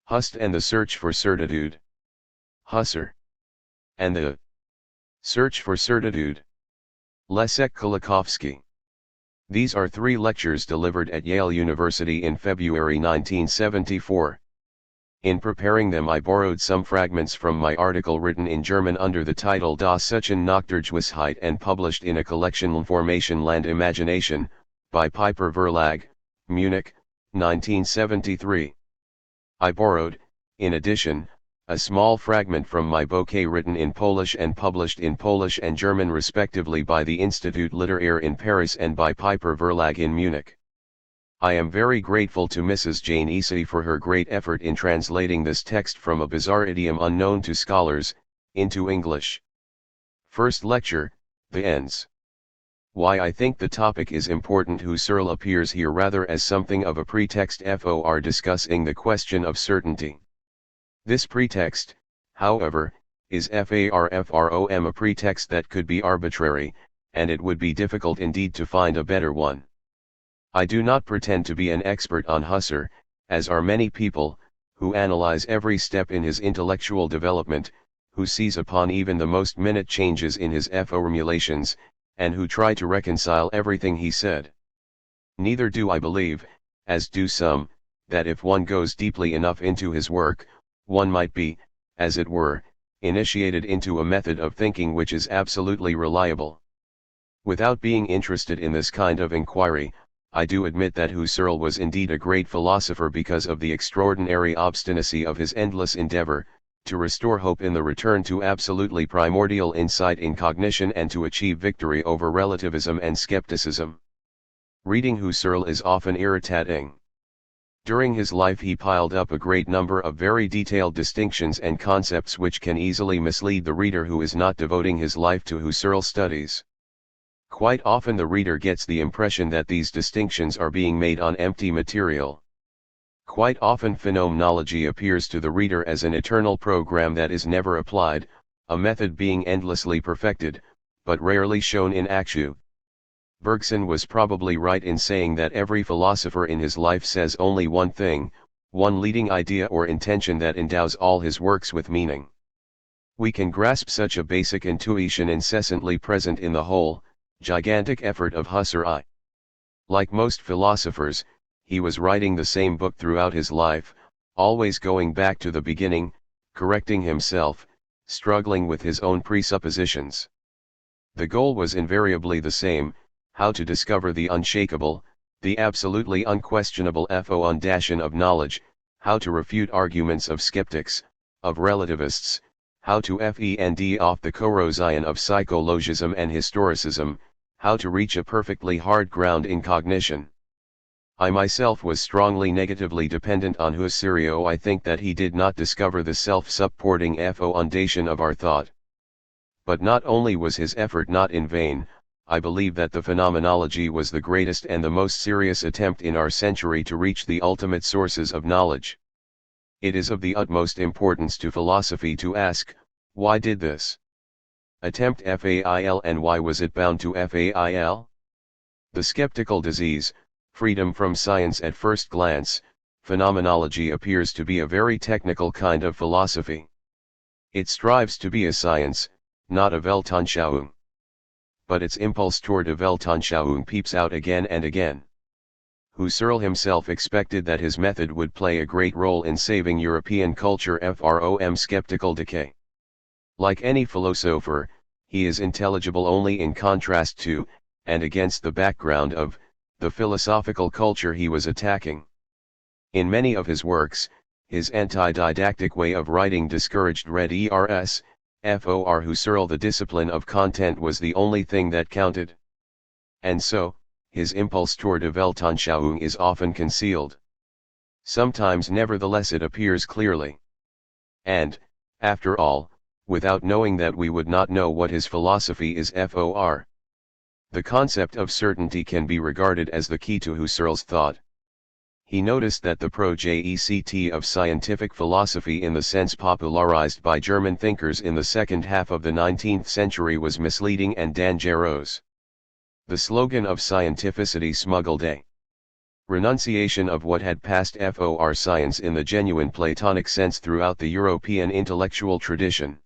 Husserl and the Search for Certitude. Husserl and the Search for Certitude. Leszek, Kolakowski. These are 3 lectures delivered at Yale University in February 1974. In preparing them I borrowed some fragments from my article written in German under the title Das Suchen nach der Gewissheit and published in a collection Information Land Imagination, by Piper Verlag, Munich, 1973. I borrowed, in addition, a small fragment from my bouquet written in Polish and published in Polish and German respectively by the Institut Littéraire in Paris and by Piper Verlag in Munich. I am very grateful to Mrs. Jane Easy for her great effort in translating this text from a bizarre idiom unknown to scholars, into English. First lecture, The Ends. Why I think the topic is important. Husserl appears here rather as something of a pretext for discussing the question of certainty. This pretext, however, is from a pretext that could be arbitrary, and it would be difficult indeed to find a better one. I do not pretend to be an expert on Husserl, as are many people, who analyze every step in his intellectual development, who seize upon even the most minute changes in his formulations, and who try to reconcile everything he said. Neither do I believe, as do some, that if one goes deeply enough into his work, one might be, as it were, initiated into a method of thinking which is absolutely reliable. Without being interested in this kind of inquiry, I do admit that Husserl was indeed a great philosopher because of the extraordinary obstinacy of his endless endeavor, to restore hope in the return to absolutely primordial insight in cognition and to achieve victory over relativism and skepticism. Reading Husserl is often irritating. During his life he piled up a great number of very detailed distinctions and concepts which can easily mislead the reader who is not devoting his life to Husserl studies. Quite often the reader gets the impression that these distinctions are being made on empty material. Quite often phenomenology appears to the reader as an eternal program that is never applied, a method being endlessly perfected, but rarely shown in action. Bergson was probably right in saying that every philosopher in his life says only one thing, one leading idea or intention that endows all his works with meaning. We can grasp such a basic intuition incessantly present in the whole, gigantic effort of Husserl. Like most philosophers, he was writing the same book throughout his life, always going back to the beginning, correcting himself, struggling with his own presuppositions. The goal was invariably the same: how to discover the unshakable, the absolutely unquestionable foundation of knowledge, how to refute arguments of skeptics, of relativists, how to fend off the corrosion of psychologism and historicism, how to reach a perfectly hard ground in cognition. I myself was strongly negatively dependent on Husserl. I think that he did not discover the self-supporting foundation of our thought. But not only was his effort not in vain, I believe that the phenomenology was the greatest and the most serious attempt in our century to reach the ultimate sources of knowledge. It is of the utmost importance to philosophy to ask, why did this attempt fail and why was it bound to fail? The skeptical disease, freedom from science at first glance, phenomenology appears to be a very technical kind of philosophy. It strives to be a science, not a Weltanschauung. But its impulse toward a Weltanschauung peeps out again and again. Husserl himself expected that his method would play a great role in saving European culture from skeptical decay. Like any philosopher, he is intelligible only in contrast to, and against the background of, the philosophical culture he was attacking. In many of his works, his anti-didactic way of writing discouraged read ers, for Husserl the discipline of content was the only thing that counted. And so, his impulse toward a Weltanschauung is often concealed. Sometimes nevertheless it appears clearly. And, after all, without knowing that we would not know what his philosophy is for. The concept of certainty can be regarded as the key to Husserl's thought. He noticed that the project of scientific philosophy in the sense popularized by German thinkers in the second half of the 19th century was misleading and dangerous. The slogan of scientificity smuggled a Renunciation of what had passed for science in the genuine Platonic sense throughout the European intellectual tradition.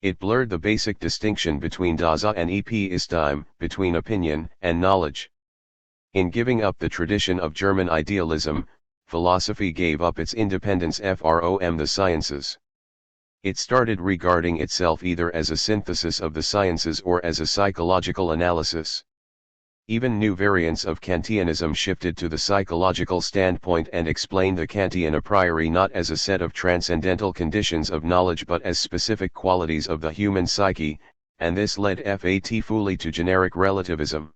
It blurred the basic distinction between Dasein and Episteme, between opinion and knowledge. In giving up the tradition of German idealism, philosophy gave up its independence from the sciences. It started regarding itself either as a synthesis of the sciences or as a psychological analysis. Even new variants of Kantianism shifted to the psychological standpoint and explained the Kantian a priori not as a set of transcendental conditions of knowledge but as specific qualities of the human psyche, and this led fully to generic relativism.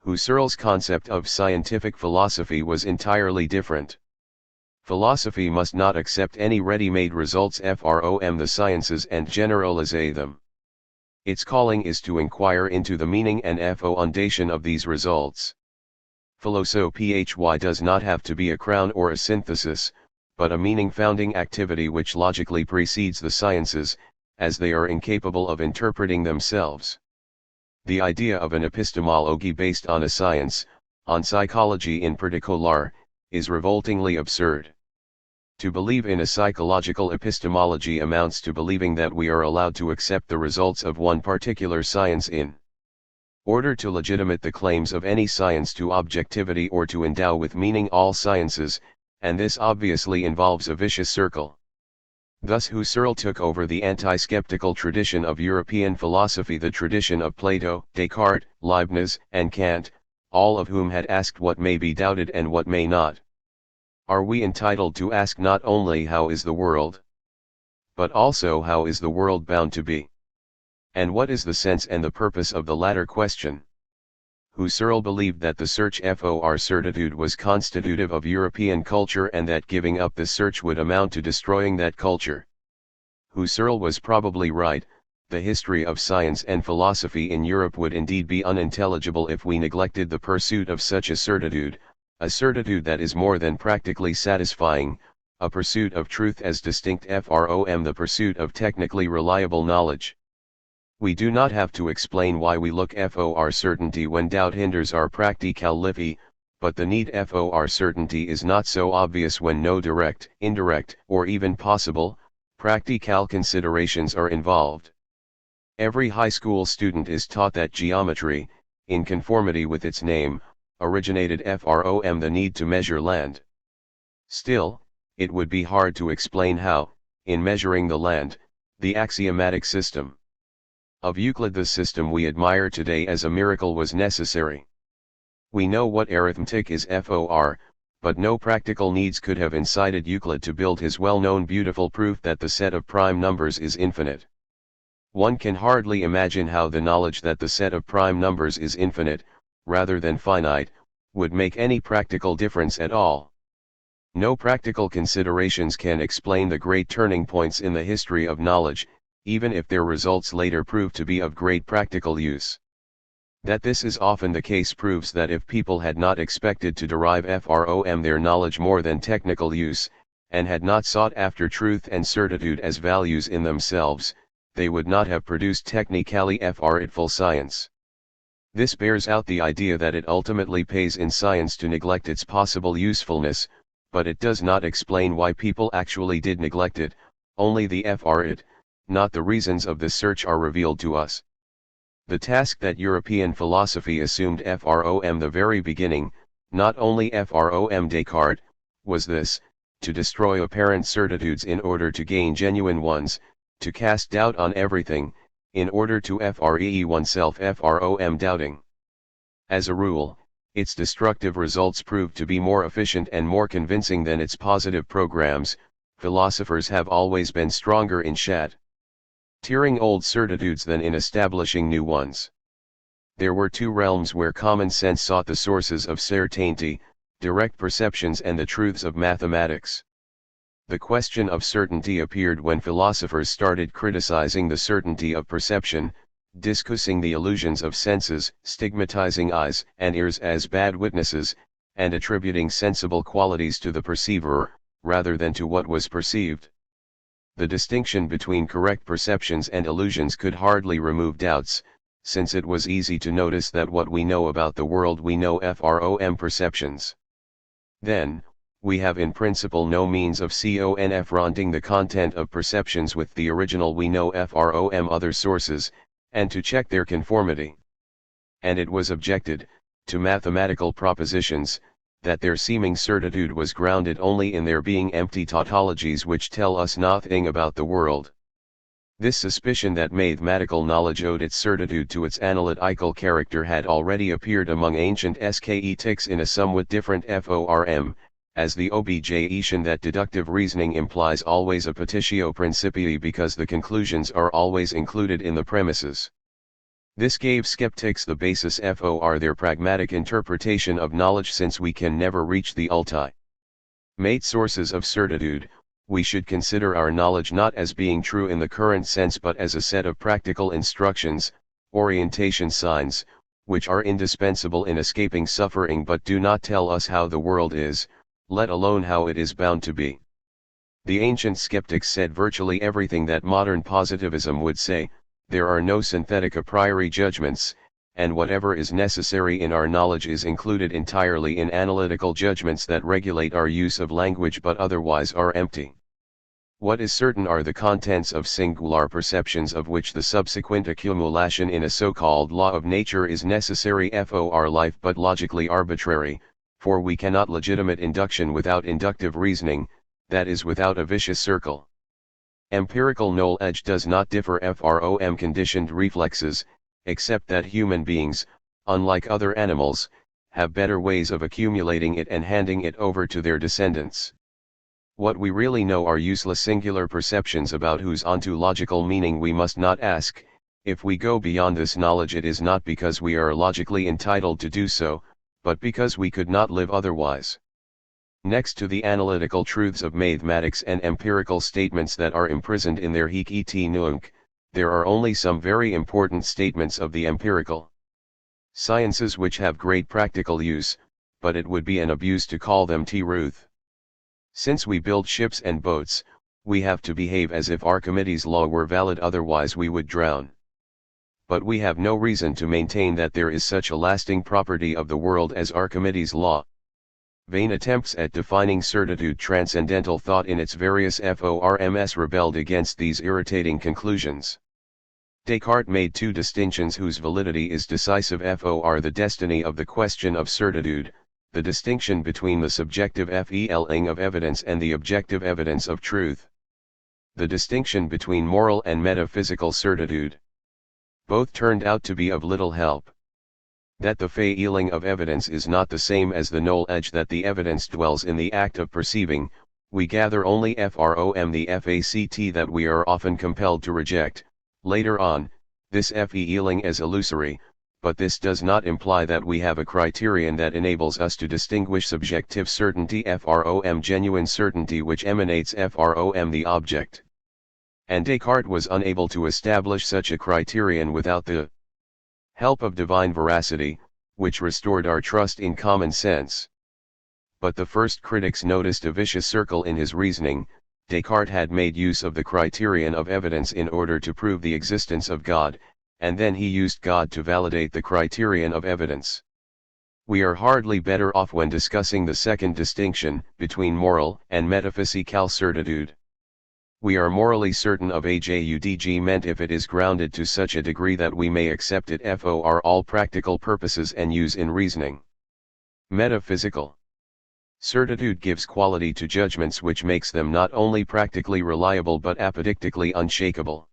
Husserl's concept of scientific philosophy was entirely different. Philosophy must not accept any ready-made results from the sciences and generalize them. Its calling is to inquire into the meaning and foundation of these results. Philosophy does not have to be a crown or a synthesis, but a meaning-founding activity which logically precedes the sciences, as they are incapable of interpreting themselves. The idea of an epistemology based on a science, on psychology in particular, is revoltingly absurd. To believe in a psychological epistemology amounts to believing that we are allowed to accept the results of one particular science in order to legitimate the claims of any science to objectivity or to endow with meaning all sciences, and this obviously involves a vicious circle. Thus Husserl took over the anti-skeptical tradition of European philosophy, the tradition of Plato, Descartes, Leibniz, and Kant, all of whom had asked what may be doubted and what may not. Are we entitled to ask not only how is the world, but also how is the world bound to be? And what is the sense and the purpose of the latter question? Husserl believed that the search for certitude was constitutive of European culture and that giving up this search would amount to destroying that culture. Husserl was probably right. The history of science and philosophy in Europe would indeed be unintelligible if we neglected the pursuit of such a certitude that is more than practically satisfying, a pursuit of truth as distinct from the pursuit of technically reliable knowledge. We do not have to explain why we look for certainty when doubt hinders our practicality, but the need for certainty is not so obvious when no direct, indirect, or even possible, practical considerations are involved. Every high school student is taught that geometry, in conformity with its name, originated from the need to measure land. Still, it would be hard to explain how, in measuring the land, the axiomatic system of Euclid, the system we admire today as a miracle, was necessary. We know what arithmetic is but no practical needs could have incited Euclid to build his well-known beautiful proof that the set of prime numbers is infinite. One can hardly imagine how the knowledge that the set of prime numbers is infinite, rather than finite, would make any practical difference at all. No practical considerations can explain the great turning points in the history of knowledge, even if their results later prove to be of great practical use. That this is often the case proves that if people had not expected to derive from their knowledge more than technical use, and had not sought after truth and certitude as values in themselves, they would not have produced technically fruitful science. This bears out the idea that it ultimately pays in science to neglect its possible usefulness, but it does not explain why people actually did neglect it. Only the it, not the reasons of this search, are revealed to us. The task that European philosophy assumed from the very beginning, not only from Descartes, was this: to destroy apparent certitudes in order to gain genuine ones, to cast doubt on everything, in order to free oneself from doubting. As a rule, its destructive results proved to be more efficient and more convincing than its positive programs. Philosophers have always been stronger in shattering old certitudes than in establishing new ones. There were two realms where common sense sought the sources of certainty: direct perceptions and the truths of mathematics. The question of certainty appeared when philosophers started criticizing the certainty of perception, discussing the illusions of senses, stigmatizing eyes and ears as bad witnesses, and attributing sensible qualities to the perceiver, rather than to what was perceived. The distinction between correct perceptions and illusions could hardly remove doubts, since it was easy to notice that what we know about the world we know from perceptions. Then, we have in principle no means of confronting the content of perceptions with the original we know from other sources, and to check their conformity. And it was objected, to mathematical propositions, that their seeming certitude was grounded only in their being empty tautologies which tell us nothing about the world. This suspicion that mathematical knowledge owed its certitude to its analytical character had already appeared among ancient skeptics in a somewhat different form, as the objection that deductive reasoning implies always a petitio principii because the conclusions are always included in the premises. This gave skeptics the basis for their pragmatic interpretation of knowledge, since we can never reach the ultimate sources of certitude. We should consider our knowledge not as being true in the current sense but as a set of practical instructions, orientation signs, which are indispensable in escaping suffering but do not tell us how the world is, let alone how it is bound to be. The ancient skeptics said virtually everything that modern positivism would say: there are no synthetic a priori judgments, and whatever is necessary in our knowledge is included entirely in analytical judgments that regulate our use of language but otherwise are empty. What is certain are the contents of singular perceptions of which the subsequent accumulation in a so-called law of nature is necessary for life but logically arbitrary, for we cannot legitimate induction without inductive reasoning, that is without a vicious circle. Empirical knowledge does not differ from conditioned reflexes, except that human beings, unlike other animals, have better ways of accumulating it and handing it over to their descendants. What we really know are useless singular perceptions about whose ontological meaning we must not ask. If we go beyond this knowledge, it is not because we are logically entitled to do so, but because we could not live otherwise. Next to the analytical truths of mathematics and empirical statements that are imprisoned in their hic et nunc, there are only some very important statements of the empirical sciences which have great practical use, but it would be an abuse to call them truth. Since we build ships and boats, we have to behave as if Archimedes' law were valid, otherwise we would drown. But we have no reason to maintain that there is such a lasting property of the world as Archimedes' law. Vain attempts at defining certitude transcendental thought in its various forms rebelled against these irritating conclusions. Descartes made two distinctions whose validity is decisive for the destiny of the question of certitude: the distinction between the subjective feeling of evidence and the objective evidence of truth. The distinction between moral and metaphysical certitude. Both turned out to be of little help. That the feeling of evidence is not the same as the knowledge that the evidence dwells in the act of perceiving, we gather only from the fact that we are often compelled to reject, later on, this feeling as illusory, but this does not imply that we have a criterion that enables us to distinguish subjective certainty from genuine certainty which emanates from the object. And Descartes was unable to establish such a criterion without the help of divine veracity, which restored our trust in common sense. But the first critics noticed a vicious circle in his reasoning. Descartes had made use of the criterion of evidence in order to prove the existence of God, and then he used God to validate the criterion of evidence. We are hardly better off when discussing the second distinction, between moral and metaphysical certitude. We are morally certain of a judgment if it is grounded to such a degree that we may accept it for all practical purposes and use in reasoning. Metaphysical certitude gives quality to judgments which makes them not only practically reliable but apodictically unshakable.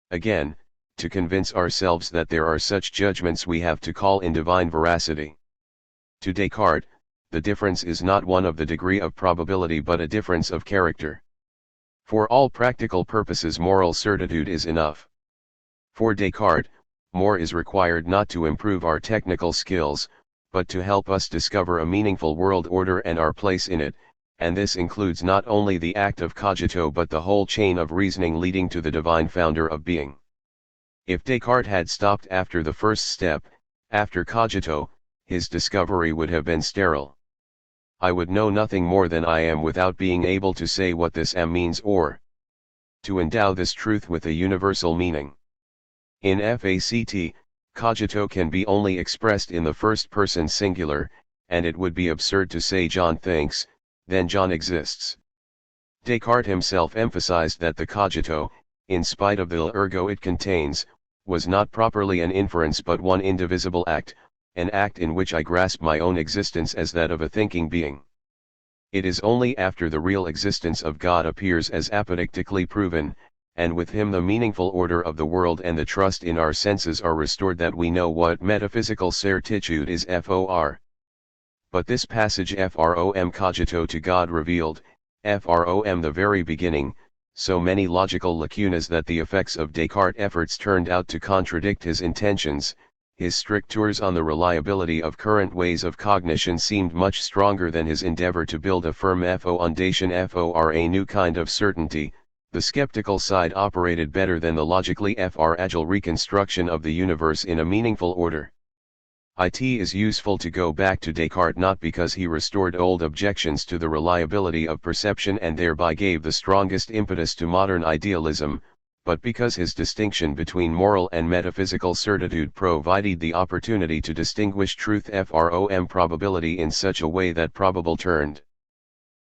Again, to convince ourselves that there are such judgments we have to call in divine veracity. To Descartes, the difference is not one of the degree of probability but a difference of character. For all practical purposes moral certitude is enough. For Descartes, more is required not to improve our technical skills, but to help us discover a meaningful world order and our place in it, and this includes not only the act of cogito but the whole chain of reasoning leading to the divine founder of being. If Descartes had stopped after the first step, after cogito, his discovery would have been sterile. I would know nothing more than I am without being able to say what this am means or to endow this truth with a universal meaning. In fact, cogito can be only expressed in the first person singular, and it would be absurd to say John thinks, then John exists. Descartes himself emphasized that the cogito, in spite of the ergo it contains, was not properly an inference but one indivisible act, an act in which I grasp my own existence as that of a thinking being. It is only after the real existence of God appears as apodictically proven, and with him the meaningful order of the world and the trust in our senses are restored that we know what metaphysical certitude is. But this passage from cogito to God revealed, from the very beginning, so many logical lacunas that the effects of Descartes' efforts turned out to contradict his intentions. His strictures on the reliability of current ways of cognition seemed much stronger than his endeavor to build a firm foundation for a new kind of certainty. The skeptical side operated better than the logically agile reconstruction of the universe in a meaningful order. It is useful to go back to Descartes not because he restored old objections to the reliability of perception and thereby gave the strongest impetus to modern idealism, but because his distinction between moral and metaphysical certitude provided the opportunity to distinguish truth from probability in such a way that probable turned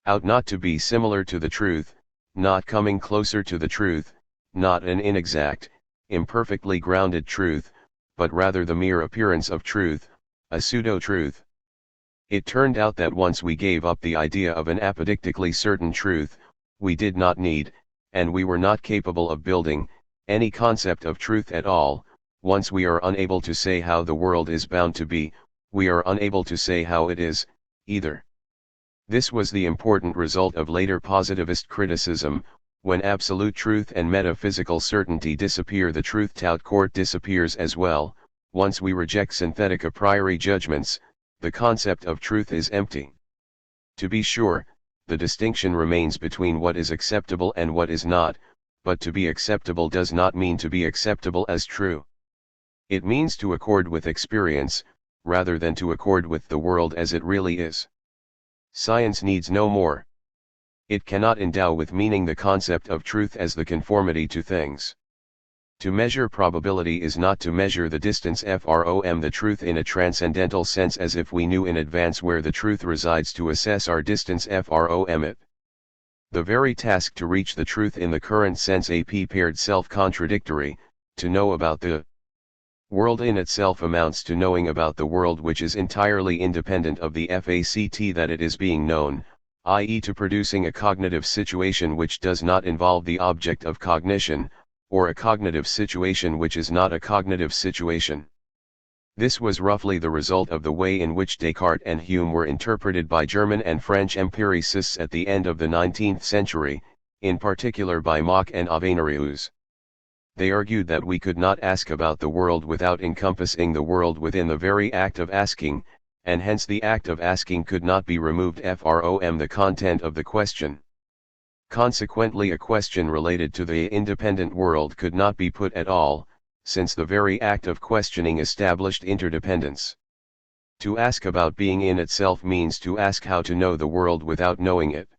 out not to be similar to the truth, not coming closer to the truth, not an inexact, imperfectly grounded truth, but rather the mere appearance of truth, a pseudo-truth. It turned out that once we gave up the idea of an apodictically certain truth, we did not need, and we were not capable of building, any concept of truth at all. Once we are unable to say how the world is bound to be, we are unable to say how it is, either. This was the important result of later positivist criticism. When absolute truth and metaphysical certainty disappear, the truth tout court disappears as well. Once we reject synthetic a priori judgments, the concept of truth is empty. To be sure, the distinction remains between what is acceptable and what is not, but to be acceptable does not mean to be acceptable as true. It means to accord with experience, rather than to accord with the world as it really is. Science needs no more. It cannot endow with meaning the concept of truth as the conformity to things. To measure probability is not to measure the distance from the truth in a transcendental sense as if we knew in advance where the truth resides to assess our distance from it. The very task to reach the truth in the current sense paired self-contradictory, to know about the world in itself amounts to knowing about the world which is entirely independent of the fact that it is being known, i.e. to producing a cognitive situation which does not involve the object of cognition, or a cognitive situation which is not a cognitive situation. This was roughly the result of the way in which Descartes and Hume were interpreted by German and French empiricists at the end of the 19th century, in particular by Mach and Avenarius. They argued that we could not ask about the world without encompassing the world within the very act of asking, and hence the act of asking could not be removed from the content of the question. Consequently, a question related to the independent world could not be put at all, since the very act of questioning established interdependence. To ask about being in itself means to ask how to know the world without knowing it.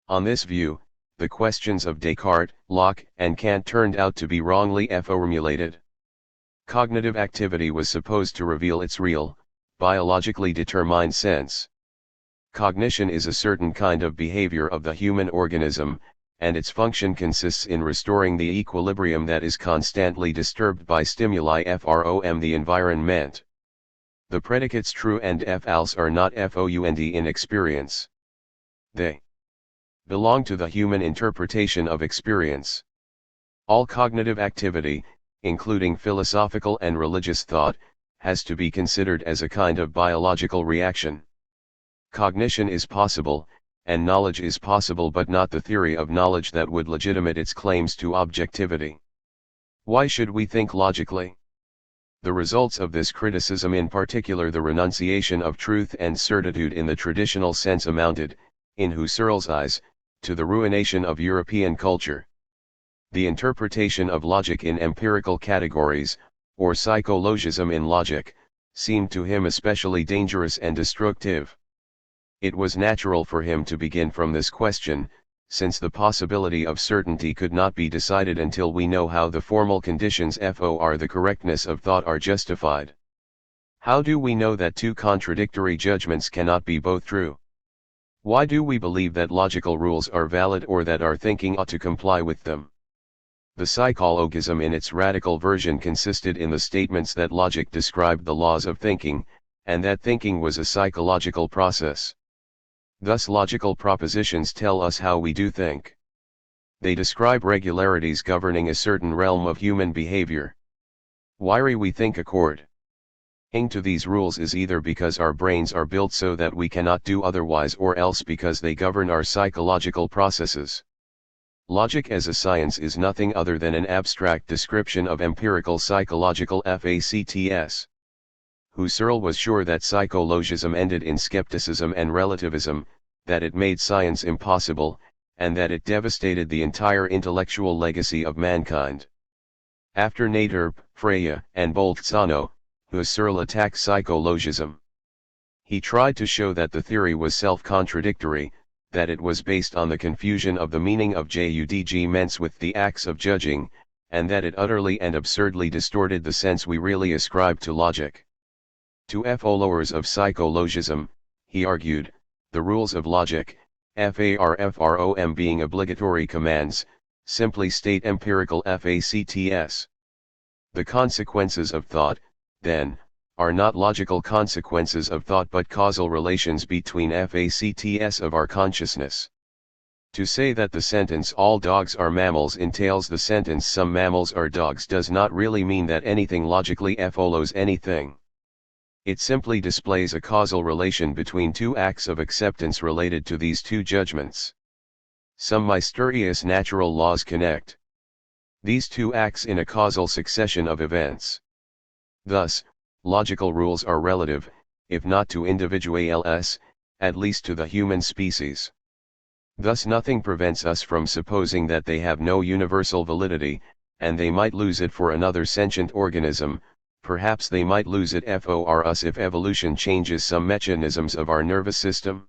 On this view, the questions of Descartes, Locke, and Kant turned out to be wrongly formulated. Cognitive activity was supposed to reveal its real, biologically determined sense. Cognition is a certain kind of behavior of the human organism, and its function consists in restoring the equilibrium that is constantly disturbed by stimuli from the environment. The predicates true and false are not found in experience. They belong to the human interpretation of experience. All cognitive activity, including philosophical and religious thought, has to be considered as a kind of biological reaction. Cognition is possible, and knowledge is possible, but not the theory of knowledge that would legitimate its claims to objectivity. Why should we think logically? The results of this criticism, in particular the renunciation of truth and certitude in the traditional sense, amounted, in Husserl's eyes, to the ruination of European culture. The interpretation of logic in empirical categories, or psychologism in logic, seemed to him especially dangerous and destructive. It was natural for him to begin from this question, since the possibility of certainty could not be decided until we know how the formal conditions for the correctness of thought are justified. How do we know that two contradictory judgments cannot be both true? Why do we believe that logical rules are valid or that our thinking ought to comply with them? The psychologism in its radical version consisted in the statements that logic described the laws of thinking, and that thinking was a psychological process. Thus logical propositions tell us how we do think. They describe regularities governing a certain realm of human behavior. Why we think accord to these rules is either because our brains are built so that we cannot do otherwise, or else because they govern our psychological processes. Logic as a science is nothing other than an abstract description of empirical psychological facts. Husserl was sure that psychologism ended in skepticism and relativism, that it made science impossible, and that it devastated the entire intellectual legacy of mankind. After Nader, Freya, and Bolzano, Husserl attacked psychologism. He tried to show that the theory was self-contradictory, that it was based on the confusion of the meaning of judgments with the acts of judging, and that it utterly and absurdly distorted the sense we really ascribe to logic. To followers of psychologism, he argued, the rules of logic, FARFROM being obligatory commands, simply state empirical facts. The consequences of thought, then, are not logical consequences of thought but causal relations between facts of our consciousness. To say that the sentence all dogs are mammals entails the sentence some mammals are dogs does not really mean that anything logically follows anything. It simply displays a causal relation between two acts of acceptance related to these two judgments. Some mysterious natural laws connect these two acts in a causal succession of events. Thus, logical rules are relative, if not to individuals, at least to the human species. Thus nothing prevents us from supposing that they have no universal validity, and they might lose it for another sentient organism. Perhaps they might lose it for us if evolution changes some mechanisms of our nervous system.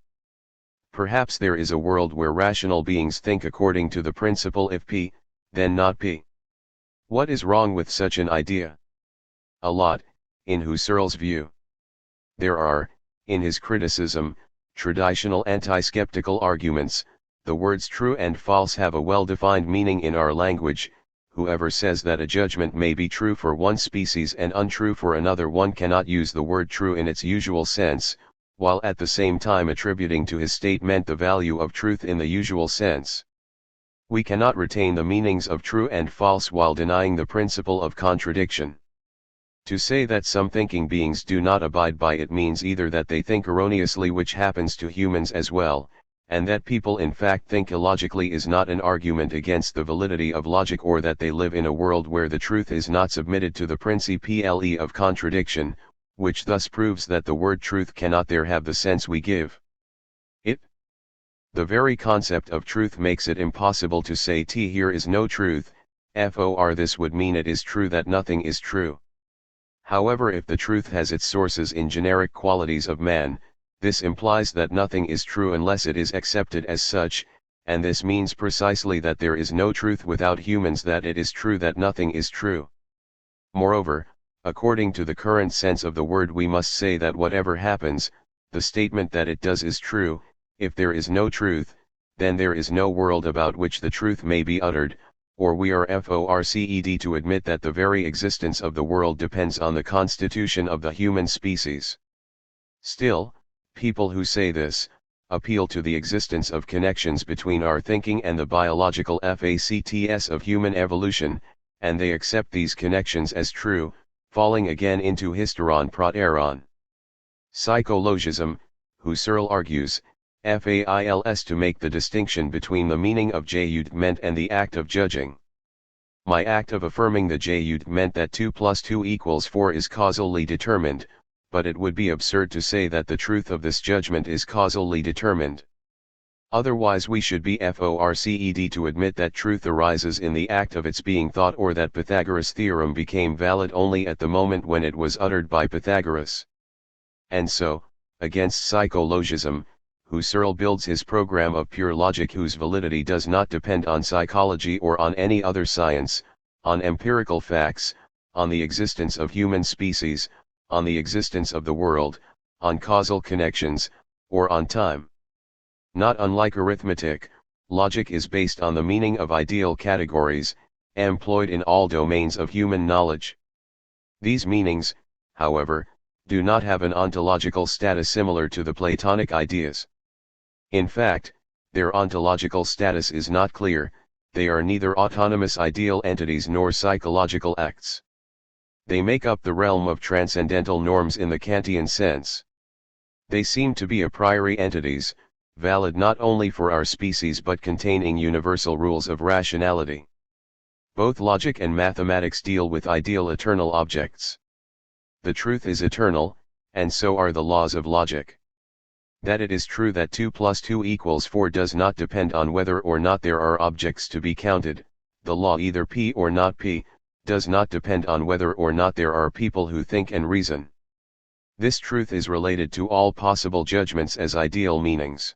Perhaps there is a world where rational beings think according to the principle if P, then not P. What is wrong with such an idea? A lot, in Husserl's view. There are, in his criticism, traditional anti-skeptical arguments. The words true and false have a well-defined meaning in our language. Whoever says that a judgment may be true for one species and untrue for another one cannot use the word true in its usual sense, while at the same time attributing to his statement the value of truth in the usual sense. We cannot retain the meanings of true and false while denying the principle of contradiction. To say that some thinking beings do not abide by it means either that they think erroneously, which happens to humans as well, and that people in fact think illogically is not an argument against the validity of logic, or that they live in a world where the truth is not submitted to the principle of contradiction, which thus proves that the word truth cannot there have the sense we give it. The very concept of truth makes it impossible to say here is no truth, for this would mean it is true that nothing is true. However, if the truth has its sources in generic qualities of man, this implies that nothing is true unless it is accepted as such, and this means precisely that there is no truth without humans, that it is true that nothing is true. Moreover, according to the current sense of the word, we must say that whatever happens, the statement that it does is true. If there is no truth, then there is no world about which the truth may be uttered, or we are forced to admit that the very existence of the world depends on the constitution of the human species. Still, people who say this, appeal to the existence of connections between our thinking and the biological facts of human evolution, and they accept these connections as true, falling again into hysteron proteron. Psychologism, Husserl argues, fails to make the distinction between the meaning of judgment and the act of judging. My act of affirming the judgment that 2 + 2 = 4 is causally determined, but it would be absurd to say that the truth of this judgment is causally determined. Otherwise we should be forced to admit that truth arises in the act of its being thought, or that Pythagoras' theorem became valid only at the moment when it was uttered by Pythagoras. And so, against psychologism, Husserl builds his program of pure logic, whose validity does not depend on psychology or on any other science, on empirical facts, on the existence of human species, on the existence of the world, on causal connections, or on time. Not unlike arithmetic, logic is based on the meaning of ideal categories, employed in all domains of human knowledge. These meanings, however, do not have an ontological status similar to the Platonic ideas. In fact, their ontological status is not clear. They are neither autonomous ideal entities nor psychological acts. They make up the realm of transcendental norms in the Kantian sense. They seem to be a priori entities, valid not only for our species but containing universal rules of rationality. Both logic and mathematics deal with ideal eternal objects. The truth is eternal, and so are the laws of logic. That it is true that 2 + 2 = 4 does not depend on whether or not there are objects to be counted. The law either P or not P, does not depend on whether or not there are people who think and reason. This truth is related to all possible judgments as ideal meanings.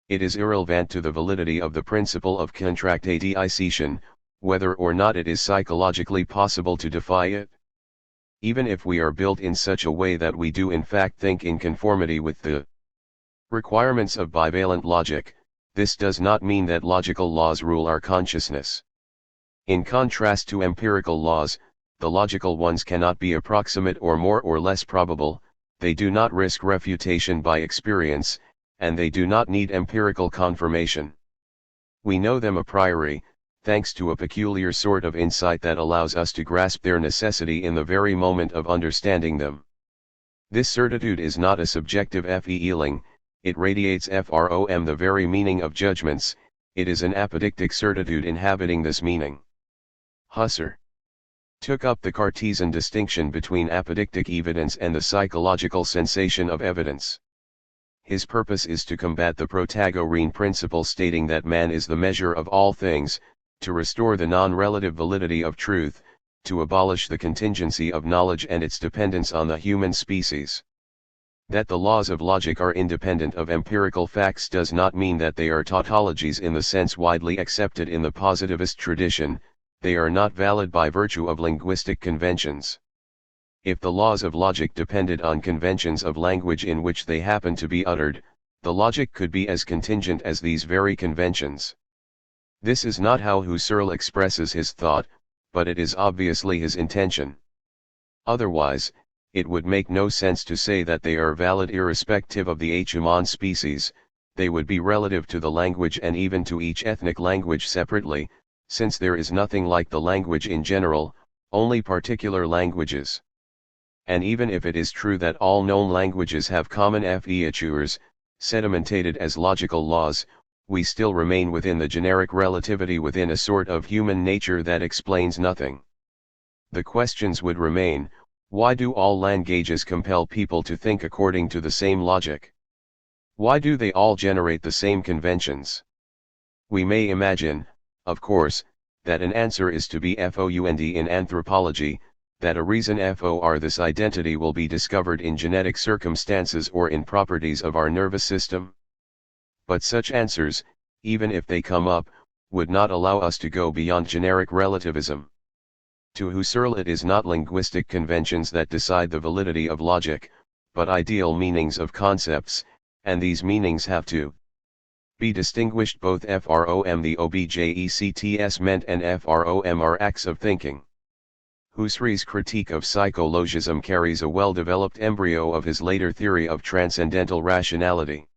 It is irrelevant to the validity of the principle of contractation, whether or not it is psychologically possible to defy it. Even if we are built in such a way that we do in fact think in conformity with the requirements of bivalent logic, this does not mean that logical laws rule our consciousness. In contrast to empirical laws, the logical ones cannot be approximate or more or less probable, they do not risk refutation by experience, and they do not need empirical confirmation. We know them a priori, thanks to a peculiar sort of insight that allows us to grasp their necessity in the very moment of understanding them. This certitude is not a subjective feeling, it radiates from the very meaning of judgments, it is an apodictic certitude inhabiting this meaning. Husserl took up the Cartesian distinction between apodictic evidence and the psychological sensation of evidence. His purpose is to combat the Protagorean principle stating that man is the measure of all things, to restore the non-relative validity of truth, to abolish the contingency of knowledge and its dependence on the human species. That the laws of logic are independent of empirical facts does not mean that they are tautologies in the sense widely accepted in the positivist tradition. They are not valid by virtue of linguistic conventions. If the laws of logic depended on conventions of language in which they happen to be uttered, the logic could be as contingent as these very conventions. This is not how Husserl expresses his thought, but it is obviously his intention. Otherwise, it would make no sense to say that they are valid irrespective of the human species, they would be relative to the language and even to each ethnic language separately, since there is nothing like the language in general, only particular languages. And even if it is true that all known languages have common features, sedimentated as logical laws, we still remain within the generic relativity within a sort of human nature that explains nothing. The questions would remain, why do all languages compel people to think according to the same logic? Why do they all generate the same conventions? We may imagine, of course, that an answer is to be found in anthropology, that a reason for this identity will be discovered in genetic circumstances or in properties of our nervous system. But such answers, even if they come up, would not allow us to go beyond generic relativism. To Husserl it is not linguistic conventions that decide the validity of logic, but ideal meanings of concepts, and these meanings have to be distinguished both from the objects meant and from our acts of thinking. Husserl's critique of psychologism carries a well-developed embryo of his later theory of transcendental rationality.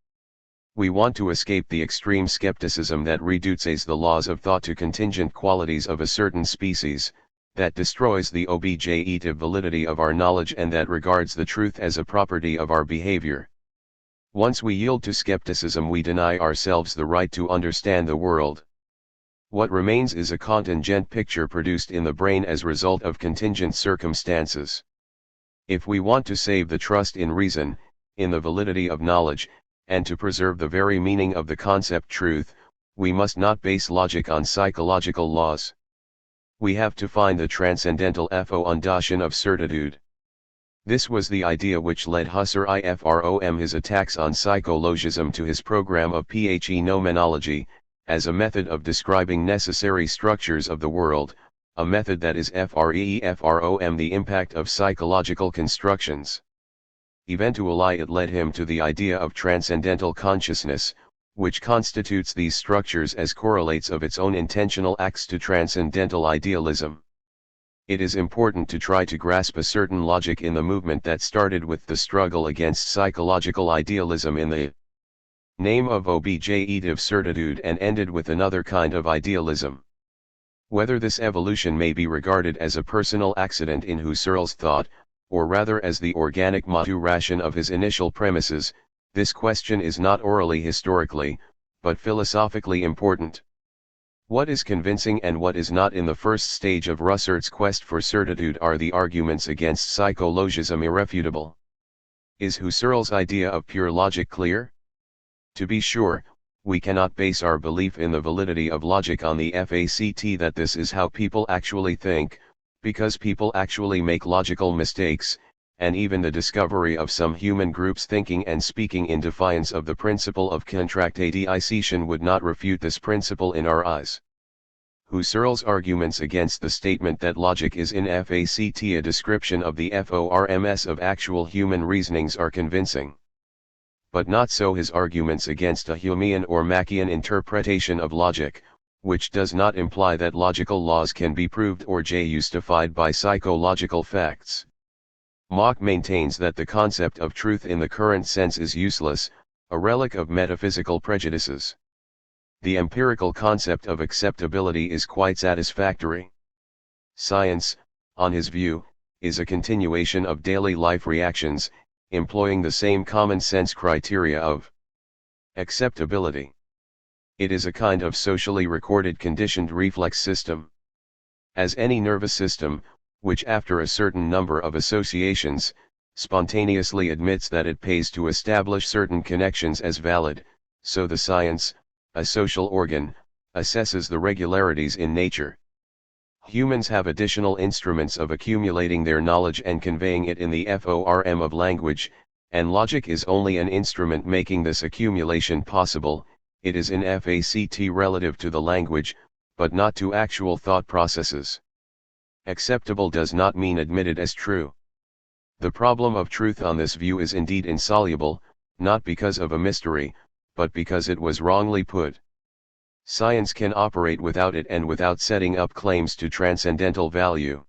We want to escape the extreme skepticism that reduces the laws of thought to contingent qualities of a certain species, that destroys the objective validity of our knowledge and that regards the truth as a property of our behavior. Once we yield to skepticism, we deny ourselves the right to understand the world. What remains is a contingent picture produced in the brain as result of contingent circumstances. If we want to save the trust in reason, in the validity of knowledge, and to preserve the very meaning of the concept truth, we must not base logic on psychological laws. We have to find the transcendental foundation of certitude. This was the idea which led Husserl from his attacks on psychologism to his program of phenomenology, as a method of describing necessary structures of the world, a method that is from the impact of psychological constructions. Eventually it led him to the idea of transcendental consciousness, which constitutes these structures as correlates of its own intentional acts to transcendental idealism. It is important to try to grasp a certain logic in the movement that started with the struggle against psychological idealism in the name of objective certitude and ended with another kind of idealism. Whether this evolution may be regarded as a personal accident in Husserl's thought, or rather as the organic maturation of his initial premises, this question is not orally historically, but philosophically important. What is convincing and what is not in the first stage of Husserl's quest for certitude are the arguments against psychologism irrefutable. Is Husserl's idea of pure logic clear? To be sure, we cannot base our belief in the validity of logic on the fact that this is how people actually think, because people actually make logical mistakes, and even the discovery of some human groups thinking and speaking in defiance of the principle of contradiction would not refute this principle in our eyes. Husserl's arguments against the statement that logic is in fact a description of the forms of actual human reasonings are convincing. But not so his arguments against a Humean or Machian interpretation of logic, which does not imply that logical laws can be proved or justified by psychological facts. Mach maintains that the concept of truth in the current sense is useless, a relic of metaphysical prejudices. The empirical concept of acceptability is quite satisfactory. Science, on his view, is a continuation of daily life reactions, employing the same common sense criteria of acceptability. It is a kind of socially recorded conditioned reflex system. As any nervous system, which after a certain number of associations, spontaneously admits that it pays to establish certain connections as valid, so the science, a social organ, assesses the regularities in nature. Humans have additional instruments of accumulating their knowledge and conveying it in the form of language, and logic is only an instrument making this accumulation possible. It is in fact relative to the language, but not to actual thought processes. Acceptable does not mean admitted as true. The problem of truth on this view is indeed insoluble, not because of a mystery, but because it was wrongly put. Science can operate without it and without setting up claims to transcendental value.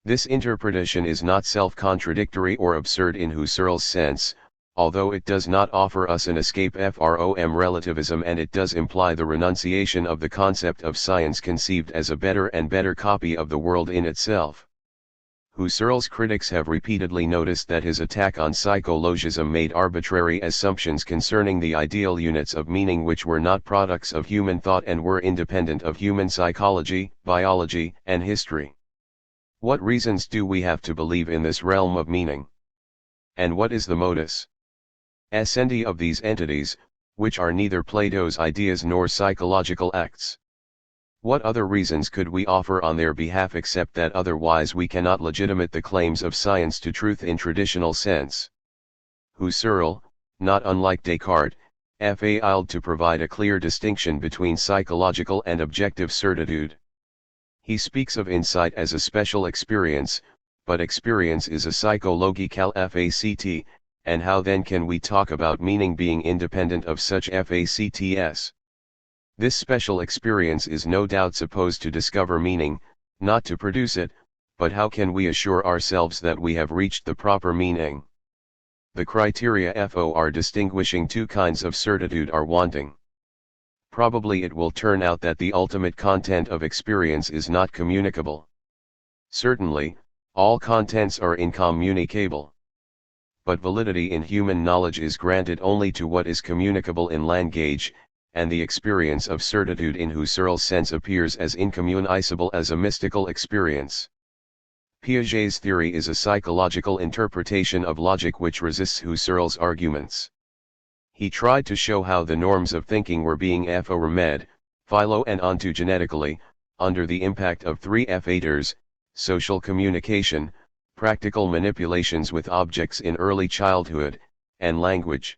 This interpretation is not self-contradictory or absurd in Husserl's sense, although it does not offer us an escape from relativism, and it does imply the renunciation of the concept of science conceived as a better and better copy of the world in itself. Husserl's critics have repeatedly noticed that his attack on psychologism made arbitrary assumptions concerning the ideal units of meaning which were not products of human thought and were independent of human psychology, biology, and history. What reasons do we have to believe in this realm of meaning? And what is the modus essendi of these entities, which are neither Plato's ideas nor psychological acts? What other reasons could we offer on their behalf except that otherwise we cannot legitimate the claims of science to truth in traditional sense? Husserl, not unlike Descartes, failed to provide a clear distinction between psychological and objective certitude. He speaks of insight as a special experience, but experience is a psychological fact, and how then can we talk about meaning being independent of such facts? This special experience is no doubt supposed to discover meaning, not to produce it, but how can we assure ourselves that we have reached the proper meaning? The criteria for distinguishing two kinds of certitude are wanting. Probably it will turn out that the ultimate content of experience is not communicable. Certainly, all contents are incommunicable. But validity in human knowledge is granted only to what is communicable in language, and the experience of certitude in Husserl's sense appears as incommunicable as a mystical experience. Piaget's theory is a psychological interpretation of logic which resists Husserl's arguments. He tried to show how the norms of thinking were being formed, philo and ontogenetically, under the impact of three factors: social communication, practical manipulations with objects in early childhood, and language.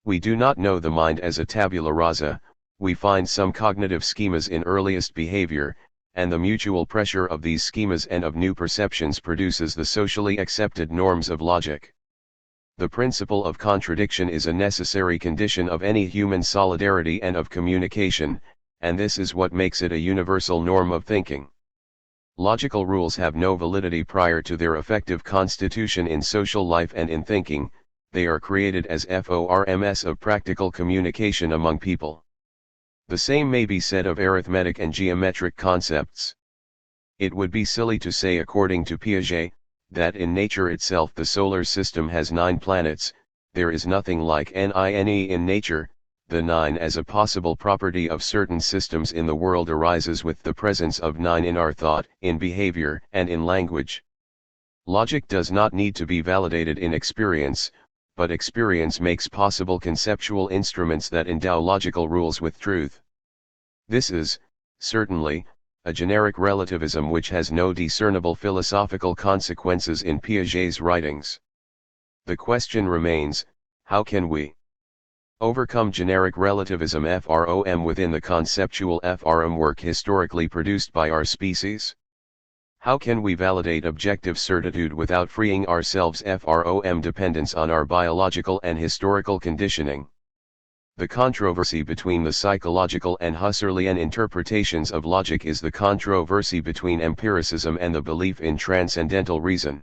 We do not know the mind as a tabula rasa. We find some cognitive schemas in earliest behavior, and the mutual pressure of these schemas and of new perceptions produces the socially accepted norms of logic. The principle of contradiction is a necessary condition of any human solidarity and of communication, and this is what makes it a universal norm of thinking. Logical rules have no validity prior to their effective constitution in social life and in thinking, they are created as forms of practical communication among people. The same may be said of arithmetic and geometric concepts. It would be silly to say, according to Piaget, that in nature itself the solar system has 9 planets. There is nothing like nine in nature. The 9 as a possible property of certain systems in the world arises with the presence of 9 in our thought, in behavior, and in language. Logic does not need to be validated in experience, but experience makes possible conceptual instruments that endow logical rules with truth. This is, certainly, a generic relativism which has no discernible philosophical consequences in Piaget's writings. The question remains, how can we overcome generic relativism from within the conceptual work historically produced by our species? How can we validate objective certitude without freeing ourselves from dependence on our biological and historical conditioning? The controversy between the psychological and Husserlian interpretations of logic is the controversy between empiricism and the belief in transcendental reason.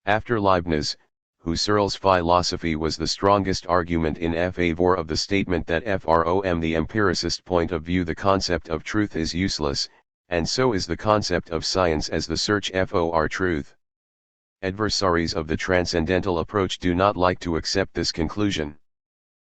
After Leibniz, Husserl's philosophy was the strongest argument in favor of the statement that from the empiricist point of view the concept of truth is useless, and so is the concept of science as the search for truth. Adversaries of the transcendental approach do not like to accept this conclusion.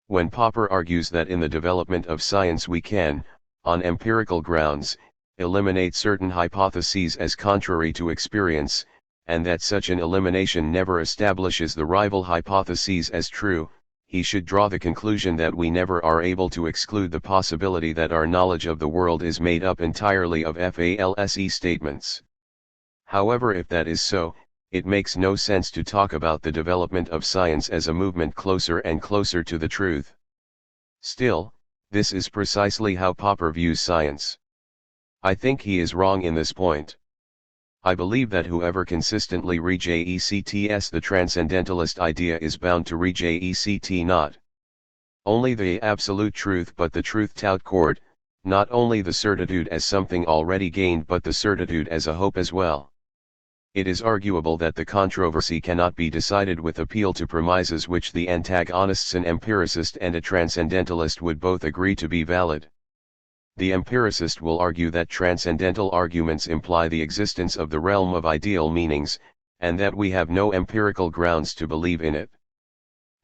When Popper argues that in the development of science we can, on empirical grounds, eliminate certain hypotheses as contrary to experience, and that such an elimination never establishes the rival hypotheses as true, he should draw the conclusion that we never are able to exclude the possibility that our knowledge of the world is made up entirely of false statements. However, if that is so, it makes no sense to talk about the development of science as a movement closer and closer to the truth. Still, this is precisely how Popper views science. I think he is wrong in this point. I believe that whoever consistently rejects the transcendentalist idea is bound to reject not only the absolute truth but the truth tout court, not only the certitude as something already gained but the certitude as a hope as well. It is arguable that the controversy cannot be decided with appeal to premises which the antagonists, an empiricist and a transcendentalist, would both agree to be valid. The empiricist will argue that transcendental arguments imply the existence of the realm of ideal meanings, and that we have no empirical grounds to believe in it.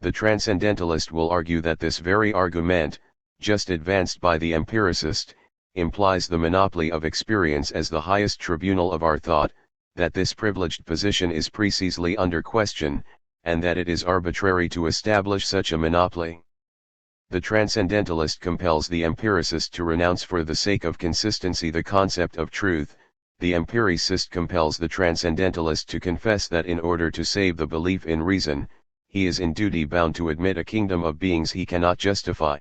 The transcendentalist will argue that this very argument, just advanced by the empiricist, implies the monopoly of experience as the highest tribunal of our thought, that this privileged position is precisely under question, and that it is arbitrary to establish such a monopoly. The transcendentalist compels the empiricist to renounce for the sake of consistency the concept of truth. The empiricist compels the transcendentalist to confess that in order to save the belief in reason, he is in duty bound to admit a kingdom of beings he cannot justify.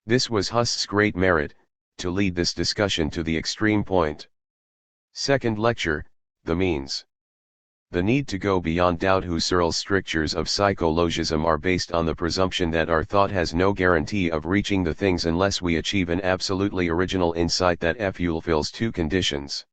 This was Husserl's great merit, to lead this discussion to the extreme point. Second lecture, the means. The need to go beyond doubt. Husserl's strictures of psychologism are based on the presumption that our thought has no guarantee of reaching the things unless we achieve an absolutely original insight that fulfills 2 conditions.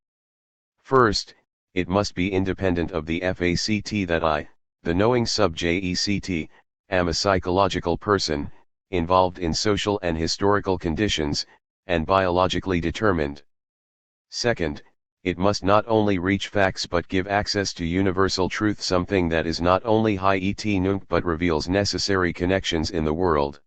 First, it must be independent of the fact that I, the knowing subject, am a psychological person, involved in social and historical conditions, and biologically determined. Second, it must not only reach facts but give access to universal truth, something that is not only het nunc but reveals necessary connections in the world.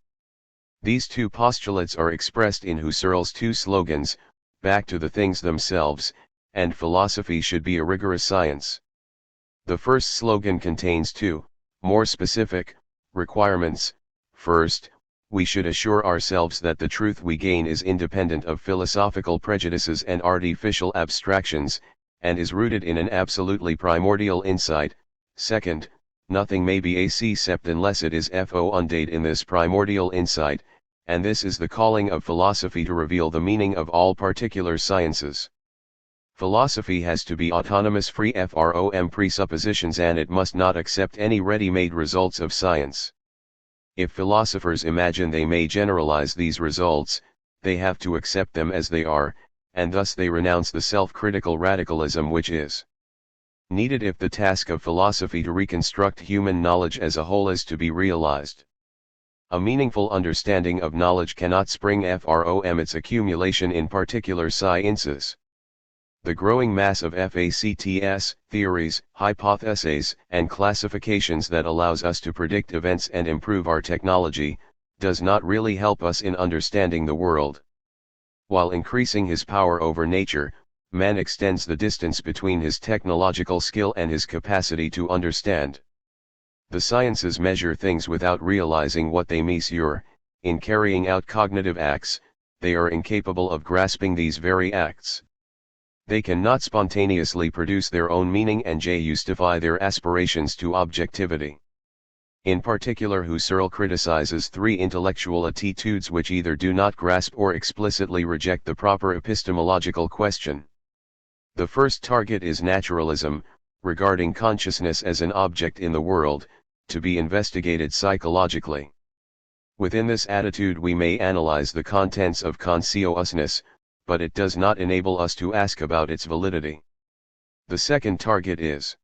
These 2 postulates are expressed in Husserl's 2 slogans, back to the things themselves, and philosophy should be a rigorous science. The first slogan contains 2, more specific, requirements. First, we should assure ourselves that the truth we gain is independent of philosophical prejudices and artificial abstractions, and is rooted in an absolutely primordial insight. Second, nothing may be accept unless it is founded in this primordial insight, and this is the calling of philosophy, to reveal the meaning of all particular sciences. Philosophy has to be autonomous, free from presuppositions, and it must not accept any ready-made results of science. If philosophers imagine they may generalize these results, they have to accept them as they are, and thus they renounce the self-critical radicalism which is needed if the task of philosophy to reconstruct human knowledge as a whole is to be realized. A meaningful understanding of knowledge cannot spring from its accumulation in particular sciences. The growing mass of facts, theories, hypotheses, and classifications that allows us to predict events and improve our technology, does not really help us in understanding the world. While increasing his power over nature, man extends the distance between his technological skill and his capacity to understand. The sciences measure things without realizing what they measure. In carrying out cognitive acts, they are incapable of grasping these very acts. They cannot spontaneously produce their own meaning and justify their aspirations to objectivity. In particular, Husserl criticizes three intellectual attitudes which either do not grasp or explicitly reject the proper epistemological question. The first target is naturalism, regarding consciousness as an object in the world, to be investigated psychologically. Within this attitude we may analyze the contents of consciousness, but it does not enable us to ask about its validity. The second target is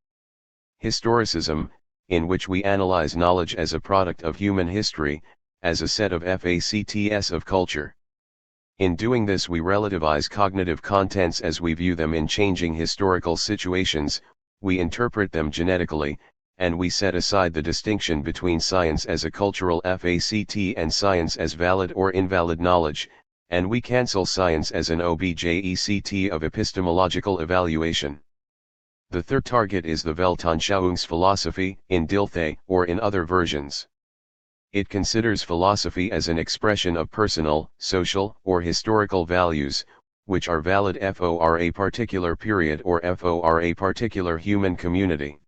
historicism, in which we analyze knowledge as a product of human history, as a set of facts of culture. In doing this we relativize cognitive contents as we view them in changing historical situations, we interpret them genetically, and we set aside the distinction between science as a cultural fact and science as valid or invalid knowledge, and we cancel science as an object of epistemological evaluation. The third target is the Weltanschauungsphilosophy, in Dilthey, or in other versions. It considers philosophy as an expression of personal, social, or historical values, which are valid for a particular period or for a particular human community.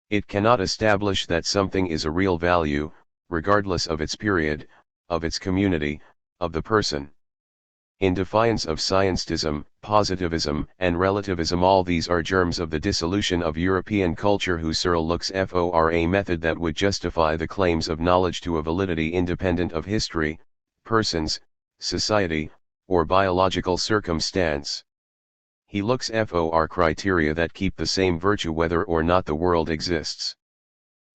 It cannot establish that something is a real value, regardless of its period, of its community, of the person. In defiance of scientism, positivism, and relativism, all these are germs of the dissolution of European culture. Husserl looks for a method that would justify the claims of knowledge to a validity independent of history, persons, society, or biological circumstance. He looks for criteria that keep the same virtue whether or not the world exists.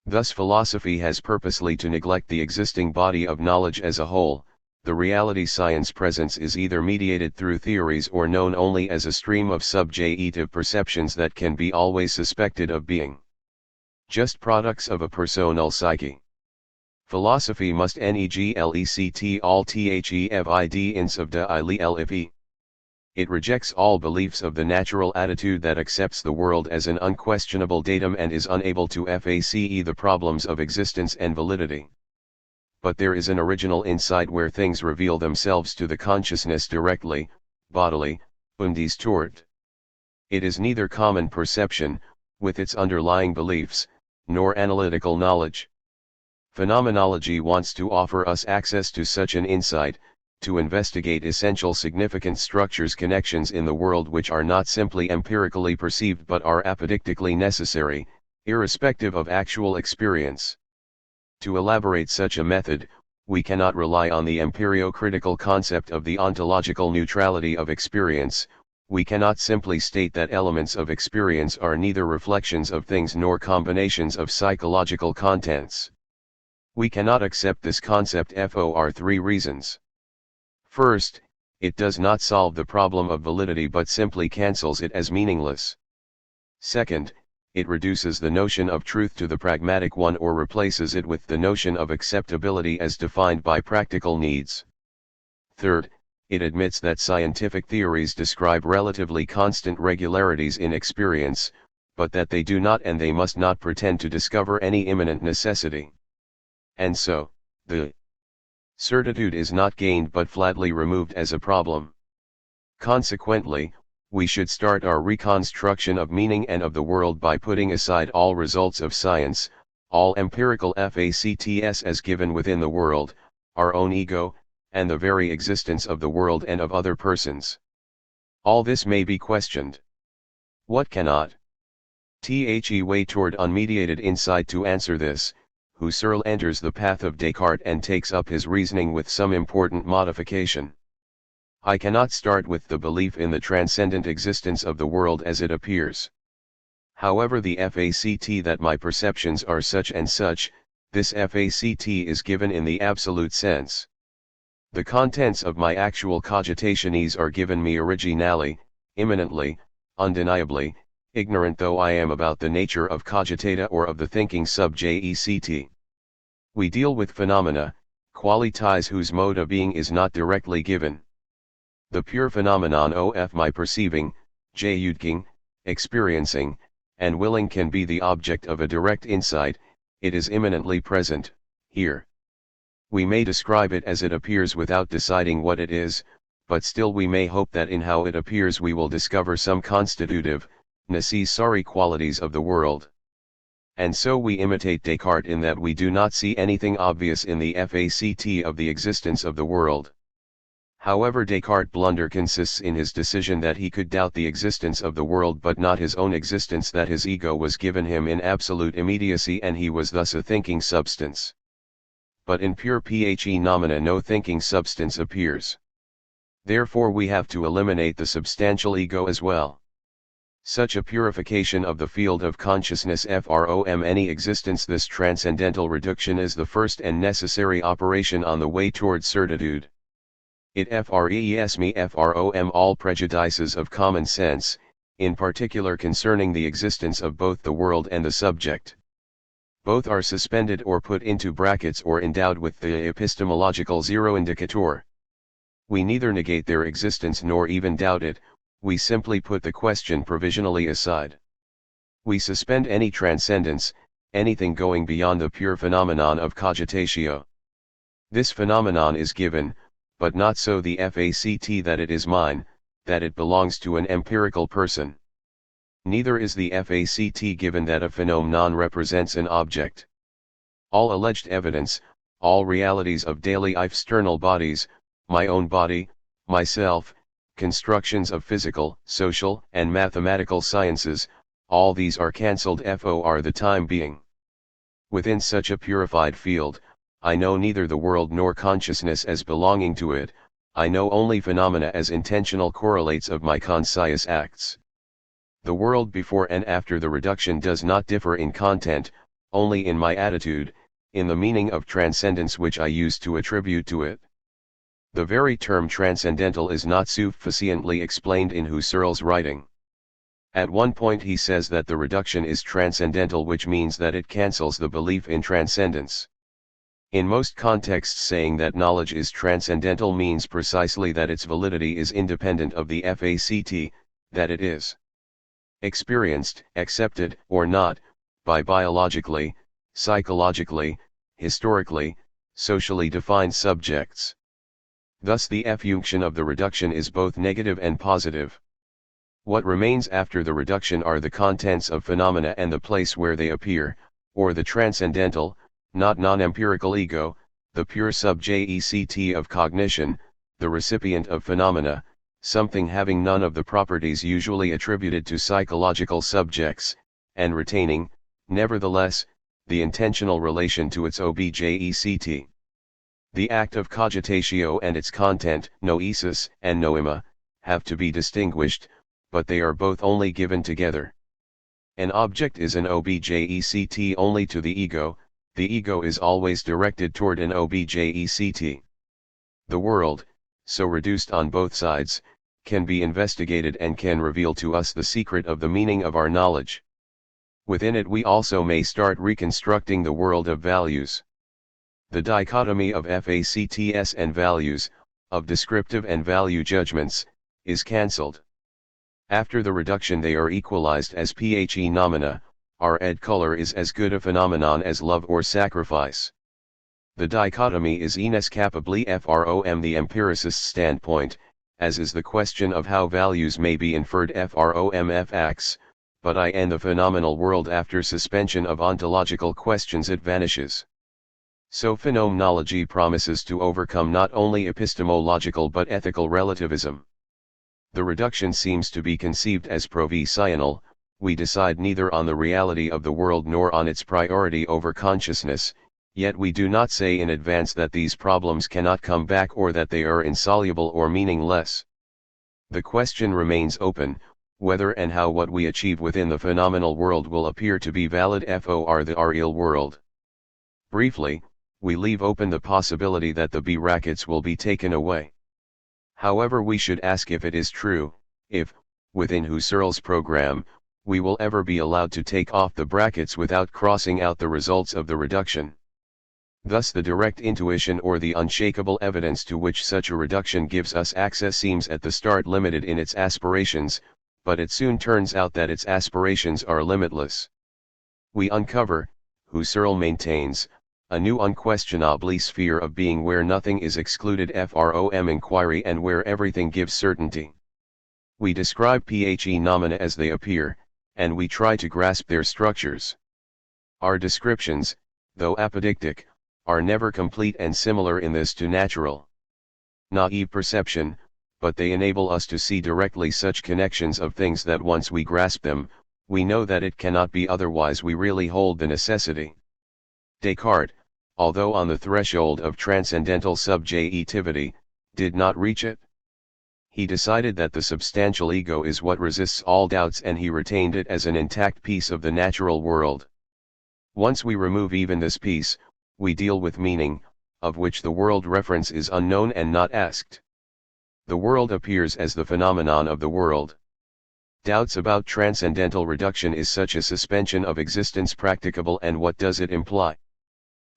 Thus philosophy has purposely to neglect the existing body of knowledge as a whole. The reality science presents is either mediated through theories or known only as a stream of subjective perceptions that can be always suspected of being just products of a personal psyche. Philosophy must neglect all evidence of the ilf. It rejects all beliefs of the natural attitude that accepts the world as an unquestionable datum and is unable to face the problems of existence and validity. But there is an original insight where things reveal themselves to the consciousness directly, bodily, undistorted. It is neither common perception, with its underlying beliefs, nor analytical knowledge. Phenomenology wants to offer us access to such an insight, to investigate essential significant structures, connections in the world which are not simply empirically perceived but are apodictically necessary, irrespective of actual experience. To elaborate such a method, we cannot rely on the empirio-critical concept of the ontological neutrality of experience. We cannot simply state that elements of experience are neither reflections of things nor combinations of psychological contents. We cannot accept this concept for three reasons. First, it does not solve the problem of validity but simply cancels it as meaningless. Second, it reduces the notion of truth to the pragmatic one or replaces it with the notion of acceptability as defined by practical needs. Third, it admits that scientific theories describe relatively constant regularities in experience, but that they do not and they must not pretend to discover any imminent necessity. And so, the certitude is not gained but flatly removed as a problem. Consequently, we should start our reconstruction of meaning and of the world by putting aside all results of science, all empirical facts as given within the world, our own ego, and the very existence of the world and of other persons. All this may be questioned. What cannot? The way toward unmediated insight. To answer this, Husserl enters the path of Descartes and takes up his reasoning with some important modification. I cannot start with the belief in the transcendent existence of the world as it appears. However, the fact that my perceptions are such and such, this fact is given in the absolute sense. The contents of my actual cogitationes are given me originally, immanently, undeniably, ignorant though I am about the nature of cogitata or of the thinking subject. We deal with phenomena, qualities whose mode of being is not directly given. The pure phenomenon of my perceiving, judging, experiencing, and willing can be the object of a direct insight. It is immanently present, here. We may describe it as it appears without deciding what it is, but still we may hope that in how it appears we will discover some constitutive, necessary qualities of the world. And so we imitate Descartes in that we do not see anything obvious in the fact of the existence of the world. However, Descartes' blunder consists in his decision that he could doubt the existence of the world but not his own existence, that his ego was given him in absolute immediacy and he was thus a thinking substance. But in pure phenomena no thinking substance appears. Therefore we have to eliminate the substantial ego as well. Such a purification of the field of consciousness from any existence, this transcendental reduction, is the first and necessary operation on the way toward certitude. It frees me from all prejudices of common sense, in particular concerning the existence of both the world and the subject. Both are suspended or put into brackets or endowed with the epistemological zero indicator. We neither negate their existence nor even doubt it, we simply put the question provisionally aside. We suspend any transcendence, anything going beyond the pure phenomenon of cogitatio. This phenomenon is given, but not so the fact that it is mine, that it belongs to an empirical person. Neither is the fact given that a phenomenon represents an object. All alleged evidence, all realities of daily external bodies, my own body, myself, constructions of physical, social, and mathematical sciences, all these are cancelled for the time being. Within such a purified field, I know neither the world nor consciousness as belonging to it, I know only phenomena as intentional correlates of my conscious acts. The world before and after the reduction does not differ in content, only in my attitude, in the meaning of transcendence which I use to attribute to it. The very term transcendental is not sufficiently explained in Husserl's writing. At one point he says that the reduction is transcendental, which means that it cancels the belief in transcendence. In most contexts, saying that knowledge is transcendental means precisely that its validity is independent of the fact, that it is experienced, accepted, or not, by biologically, psychologically, historically, socially defined subjects. Thus the function of the reduction is both negative and positive. What remains after the reduction are the contents of phenomena and the place where they appear, or the transcendental, not non-empirical ego, the pure subject of cognition, the recipient of phenomena, something having none of the properties usually attributed to psychological subjects, and retaining, nevertheless, the intentional relation to its object. The act of cogitatio and its content, noesis and noema, have to be distinguished, but they are both only given together. An object is an object only to the ego is always directed toward an object. The world, so reduced on both sides, can be investigated and can reveal to us the secret of the meaning of our knowledge. Within it we also may start reconstructing the world of values. The dichotomy of facts and values, of descriptive and value judgments, is cancelled. After the reduction they are equalized as phenomena, our ed color is as good a phenomenon as love or sacrifice. The dichotomy is inescapably from the empiricist's standpoint, as is the question of how values may be inferred from facts, but in the phenomenal world after suspension of ontological questions it vanishes. So phenomenology promises to overcome not only epistemological but ethical relativism. The reduction seems to be conceived as provisional. We decide neither on the reality of the world nor on its priority over consciousness, yet we do not say in advance that these problems cannot come back or that they are insoluble or meaningless. The question remains open, whether and how what we achieve within the phenomenal world will appear to be valid for the real world. Briefly, we leave open the possibility that the brackets will be taken away. However, we should ask if it is true, if, within Husserl's program, we will ever be allowed to take off the brackets without crossing out the results of the reduction. Thus the direct intuition or the unshakable evidence to which such a reduction gives us access seems at the start limited in its aspirations, but it soon turns out that its aspirations are limitless. We uncover, Husserl maintains, a new unquestionably sphere of being where nothing is excluded from inquiry and where everything gives certainty. We describe phenomena as they appear, and we try to grasp their structures. Our descriptions, though apodictic, are never complete and similar in this to natural, naive perception, but they enable us to see directly such connections of things that once we grasp them, we know that it cannot be otherwise. We really hold the necessity. Descartes, although on the threshold of transcendental subjectivity, did not reach it. He decided that the substantial ego is what resists all doubts, and he retained it as an intact piece of the natural world. Once we remove even this piece, we deal with meaning, of which the world reference is unknown and not asked. The world appears as the phenomenon of the world. Doubts about transcendental reduction: is such a suspension of existence practicable, and what does it imply?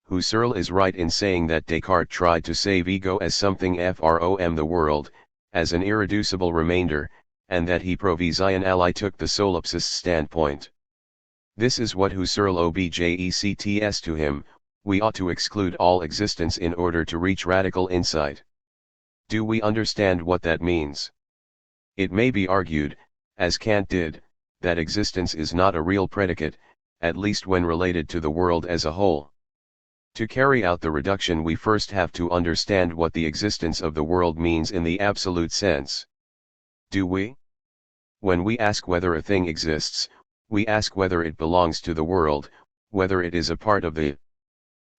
Husserl is right in saying that Descartes tried to save ego as something from the world, as an irreducible remainder, and that he provisionally took the solipsist standpoint. This is what Husserl objects to him: we ought to exclude all existence in order to reach radical insight. Do we understand what that means? It may be argued, as Kant did, that existence is not a real predicate, at least when related to the world as a whole. To carry out the reduction, we first have to understand what the existence of the world means in the absolute sense. Do we? When we ask whether a thing exists, we ask whether it belongs to the world, whether it is a part of the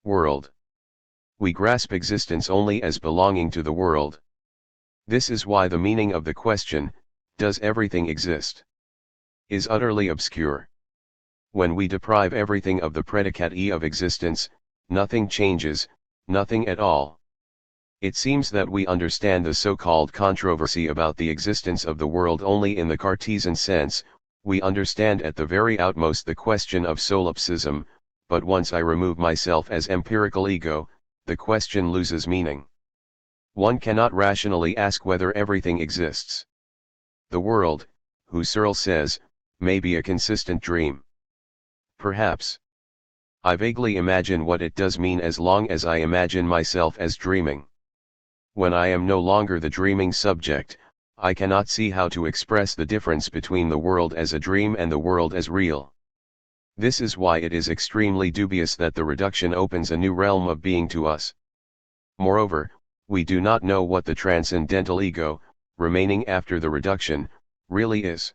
world. We grasp existence only as belonging to the world. This is why the meaning of the question, "Does everything exist?" is utterly obscure. When we deprive everything of the predicate of existence, nothing changes, nothing at all. It seems that we understand the so-called controversy about the existence of the world only in the Cartesian sense. We understand at the very outmost the question of solipsism, but once I remove myself as empirical ego, the question loses meaning. One cannot rationally ask whether everything exists. The world, Husserl says, may be a consistent dream. Perhaps. I vaguely imagine what it does mean as long as I imagine myself as dreaming. When I am no longer the dreaming subject, I cannot see how to express the difference between the world as a dream and the world as real. This is why it is extremely dubious that the reduction opens a new realm of being to us. Moreover, we do not know what the transcendental ego, remaining after the reduction, really is.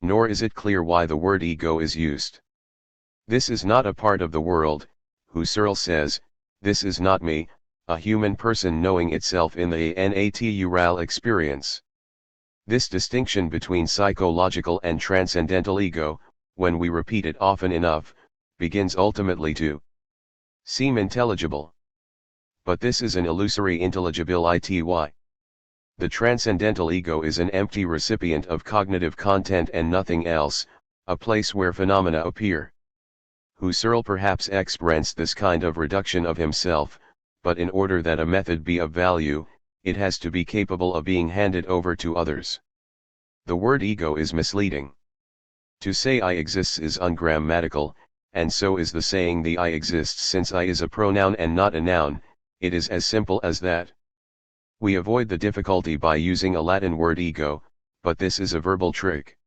Nor is it clear why the word ego is used. This is not a part of the world, Husserl says. This is not me, a human person knowing itself in the natural experience. This distinction between psychological and transcendental ego, when we repeat it often enough, begins ultimately to seem intelligible. But this is an illusory intelligibility. The transcendental ego is an empty recipient of cognitive content and nothing else, a place where phenomena appear. Husserl perhaps expressed this kind of reduction of himself, but in order that a method be of value, it has to be capable of being handed over to others. The word ego is misleading. To say I exists is ungrammatical, and so is the saying the I exists, since I is a pronoun and not a noun. It is as simple as that. We avoid the difficulty by using a Latin word ego, but this is a verbal trick.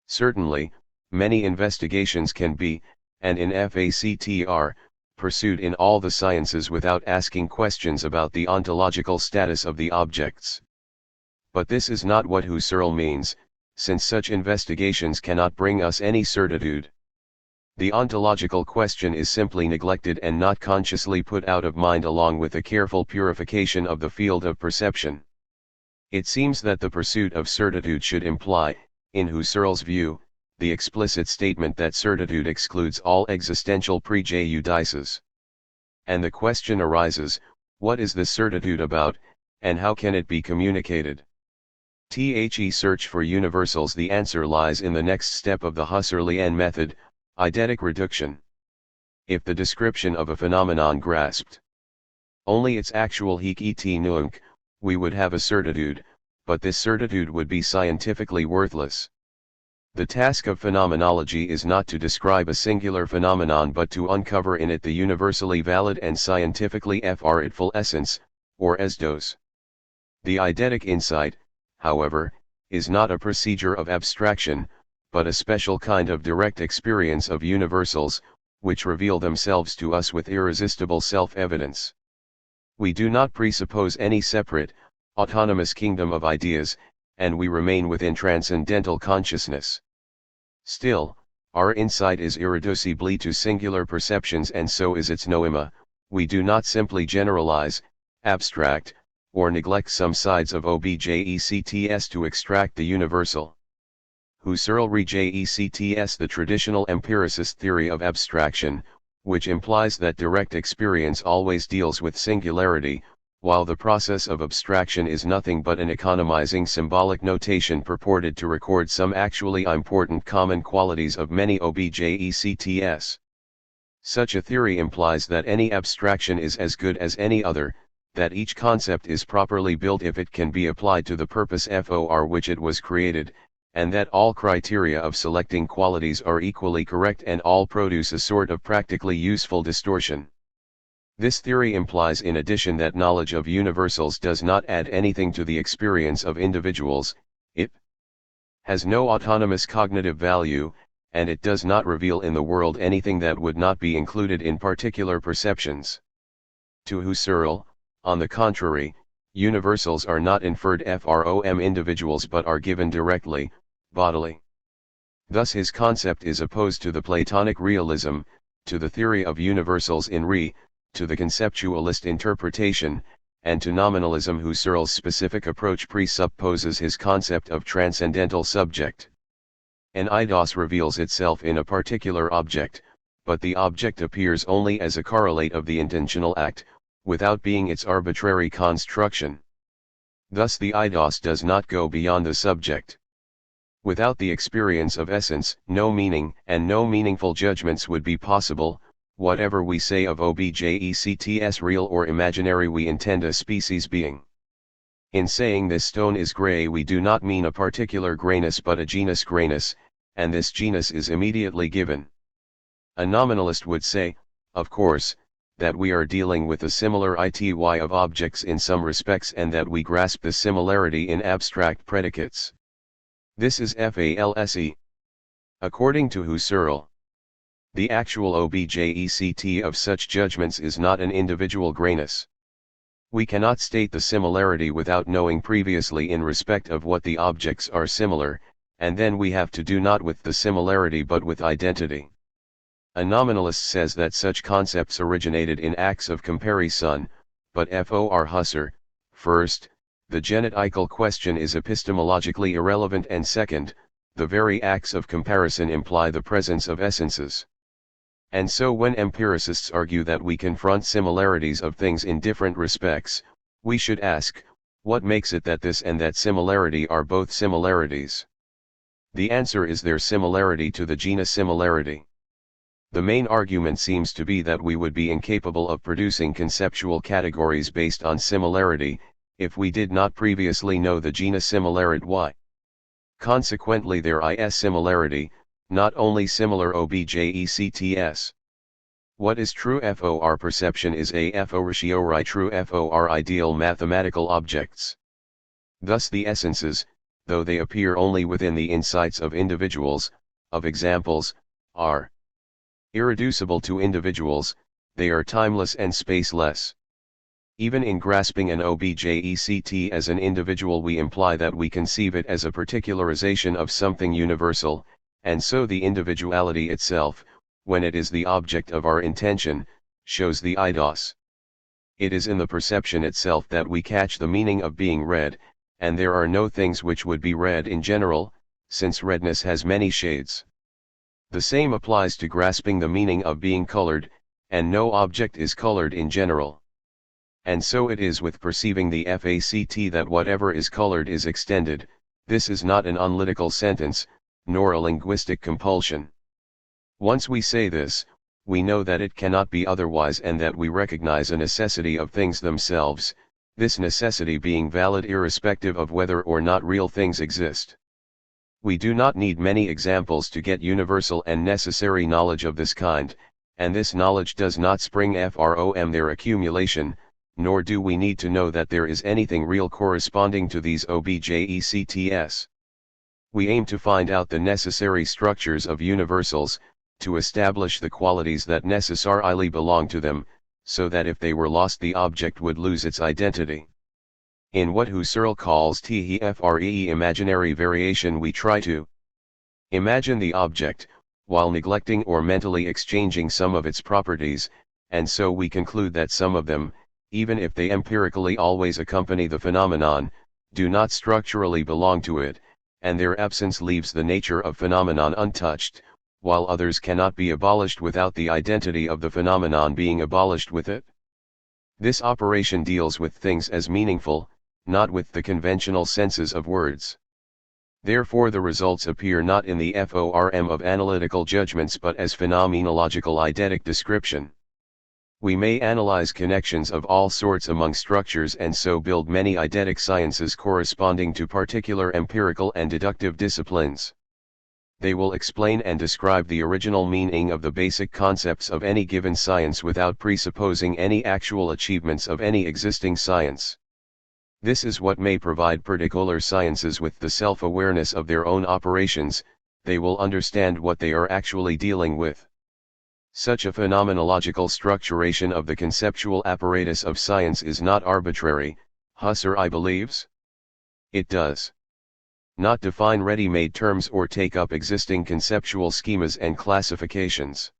Certainly, many investigations can be, and in fact are, pursued in all the sciences without asking questions about the ontological status of the objects. But this is not what Husserl means, since such investigations cannot bring us any certitude. The ontological question is simply neglected and not consciously put out of mind along with a careful purification of the field of perception. It seems that the pursuit of certitude should imply, in Husserl's view, the explicit statement that certitude excludes all existential prejudices. And the question arises, what is this certitude about, and how can it be communicated? The search for universals. The answer lies in the next step of the Husserlian method, eidetic reduction. If the description of a phenomenon grasped only its actual hic et nunc, we would have a certitude, but this certitude would be scientifically worthless. The task of phenomenology is not to describe a singular phenomenon but to uncover in it the universally valid and scientifically fruitful essence, or esdos. The eidetic insight, however, is not a procedure of abstraction, but a special kind of direct experience of universals, which reveal themselves to us with irresistible self-evidence. We do not presuppose any separate, autonomous kingdom of ideas, and we remain within transcendental consciousness. Still, our insight is irreducibly to singular perceptions, and so is its noema. We do not simply generalize, abstract, or neglect some sides of objects to extract the universal. Husserl rejects the traditional empiricist theory of abstraction, which implies that direct experience always deals with singularity, while the process of abstraction is nothing but an economizing symbolic notation purported to record some actually important common qualities of many objects. Such a theory implies that any abstraction is as good as any other, that each concept is properly built if it can be applied to the purpose for which it was created, and that all criteria of selecting qualities are equally correct and all produce a sort of practically useful distortion. This theory implies in addition that knowledge of universals does not add anything to the experience of individuals, it has no autonomous cognitive value, and it does not reveal in the world anything that would not be included in particular perceptions. To Husserl, on the contrary, universals are not inferred from individuals but are given directly, bodily. Thus his concept is opposed to the Platonic realism, to the theory of universals in to the conceptualist interpretation, and to nominalism. Husserl's specific approach presupposes his concept of transcendental subject. An eidos reveals itself in a particular object, but the object appears only as a correlate of the intentional act, without being its arbitrary construction. Thus the eidos does not go beyond the subject. Without the experience of essence, no meaning and no meaningful judgments would be possible. Whatever we say of objects real or imaginary, we intend a species being. In saying this stone is gray, we do not mean a particular grayness but a genus grayness, and this genus is immediately given. A nominalist would say, of course, that we are dealing with a similar ity of objects in some respects and that we grasp the similarity in abstract predicates. This is false. According to Husserl, the actual object of such judgments is not an individual grayness. We cannot state the similarity without knowing previously in respect of what the objects are similar, and then we have to do not with the similarity but with identity. A nominalist says that such concepts originated in acts of comparison, but for Husserl, first, the genetical question is epistemologically irrelevant, and second, the very acts of comparison imply the presence of essences. And so when empiricists argue that we confront similarities of things in different respects, we should ask, what makes it that this and that similarity are both similarities? The answer is their similarity to the genus similarity. The main argument seems to be that we would be incapable of producing conceptual categories based on similarity, if we did not previously know the genus similarity. Consequently there is similarity, not only similar objects. What is true for perception is a fortiori true for ideal mathematical objects. Thus the essences, though they appear only within the insights of individuals, of examples, are irreducible to individuals, they are timeless and spaceless. Even in grasping an object as an individual, we imply that we conceive it as a particularization of something universal, and so the individuality itself, when it is the object of our intention, shows the eidos. It is in the perception itself that we catch the meaning of being read, and there are no things which would be read in general, since redness has many shades. The same applies to grasping the meaning of being colored, and no object is colored in general. And so it is with perceiving the fact that whatever is colored is extended. This is not an analytical sentence, nor a linguistic compulsion. Once we say this, we know that it cannot be otherwise and that we recognize a necessity of things themselves, this necessity being valid irrespective of whether or not real things exist. We do not need many examples to get universal and necessary knowledge of this kind, and this knowledge does not spring from their accumulation, nor do we need to know that there is anything real corresponding to these objects. We aim to find out the necessary structures of universals, to establish the qualities that necessarily belong to them, so that if they were lost the object would lose its identity. In what Husserl calls THIRD imaginary variation, we try to imagine the object, while neglecting or mentally exchanging some of its properties, and so we conclude that some of them, even if they empirically always accompany the phenomenon, do not structurally belong to it, and their absence leaves the nature of phenomenon untouched, while others cannot be abolished without the identity of the phenomenon being abolished with it. This operation deals with things as meaningful, not with the conventional senses of words. Therefore the results appear not in the form of analytical judgments but as phenomenological eidetic description. We may analyze connections of all sorts among structures and so build many eidetic sciences corresponding to particular empirical and deductive disciplines. They will explain and describe the original meaning of the basic concepts of any given science without presupposing any actual achievements of any existing science. This is what may provide particular sciences with the self-awareness of their own operations. They will understand what they are actually dealing with. Such a phenomenological structuration of the conceptual apparatus of science is not arbitrary, Husserl believes. It does not define ready-made terms or take up existing conceptual schemas and classifications.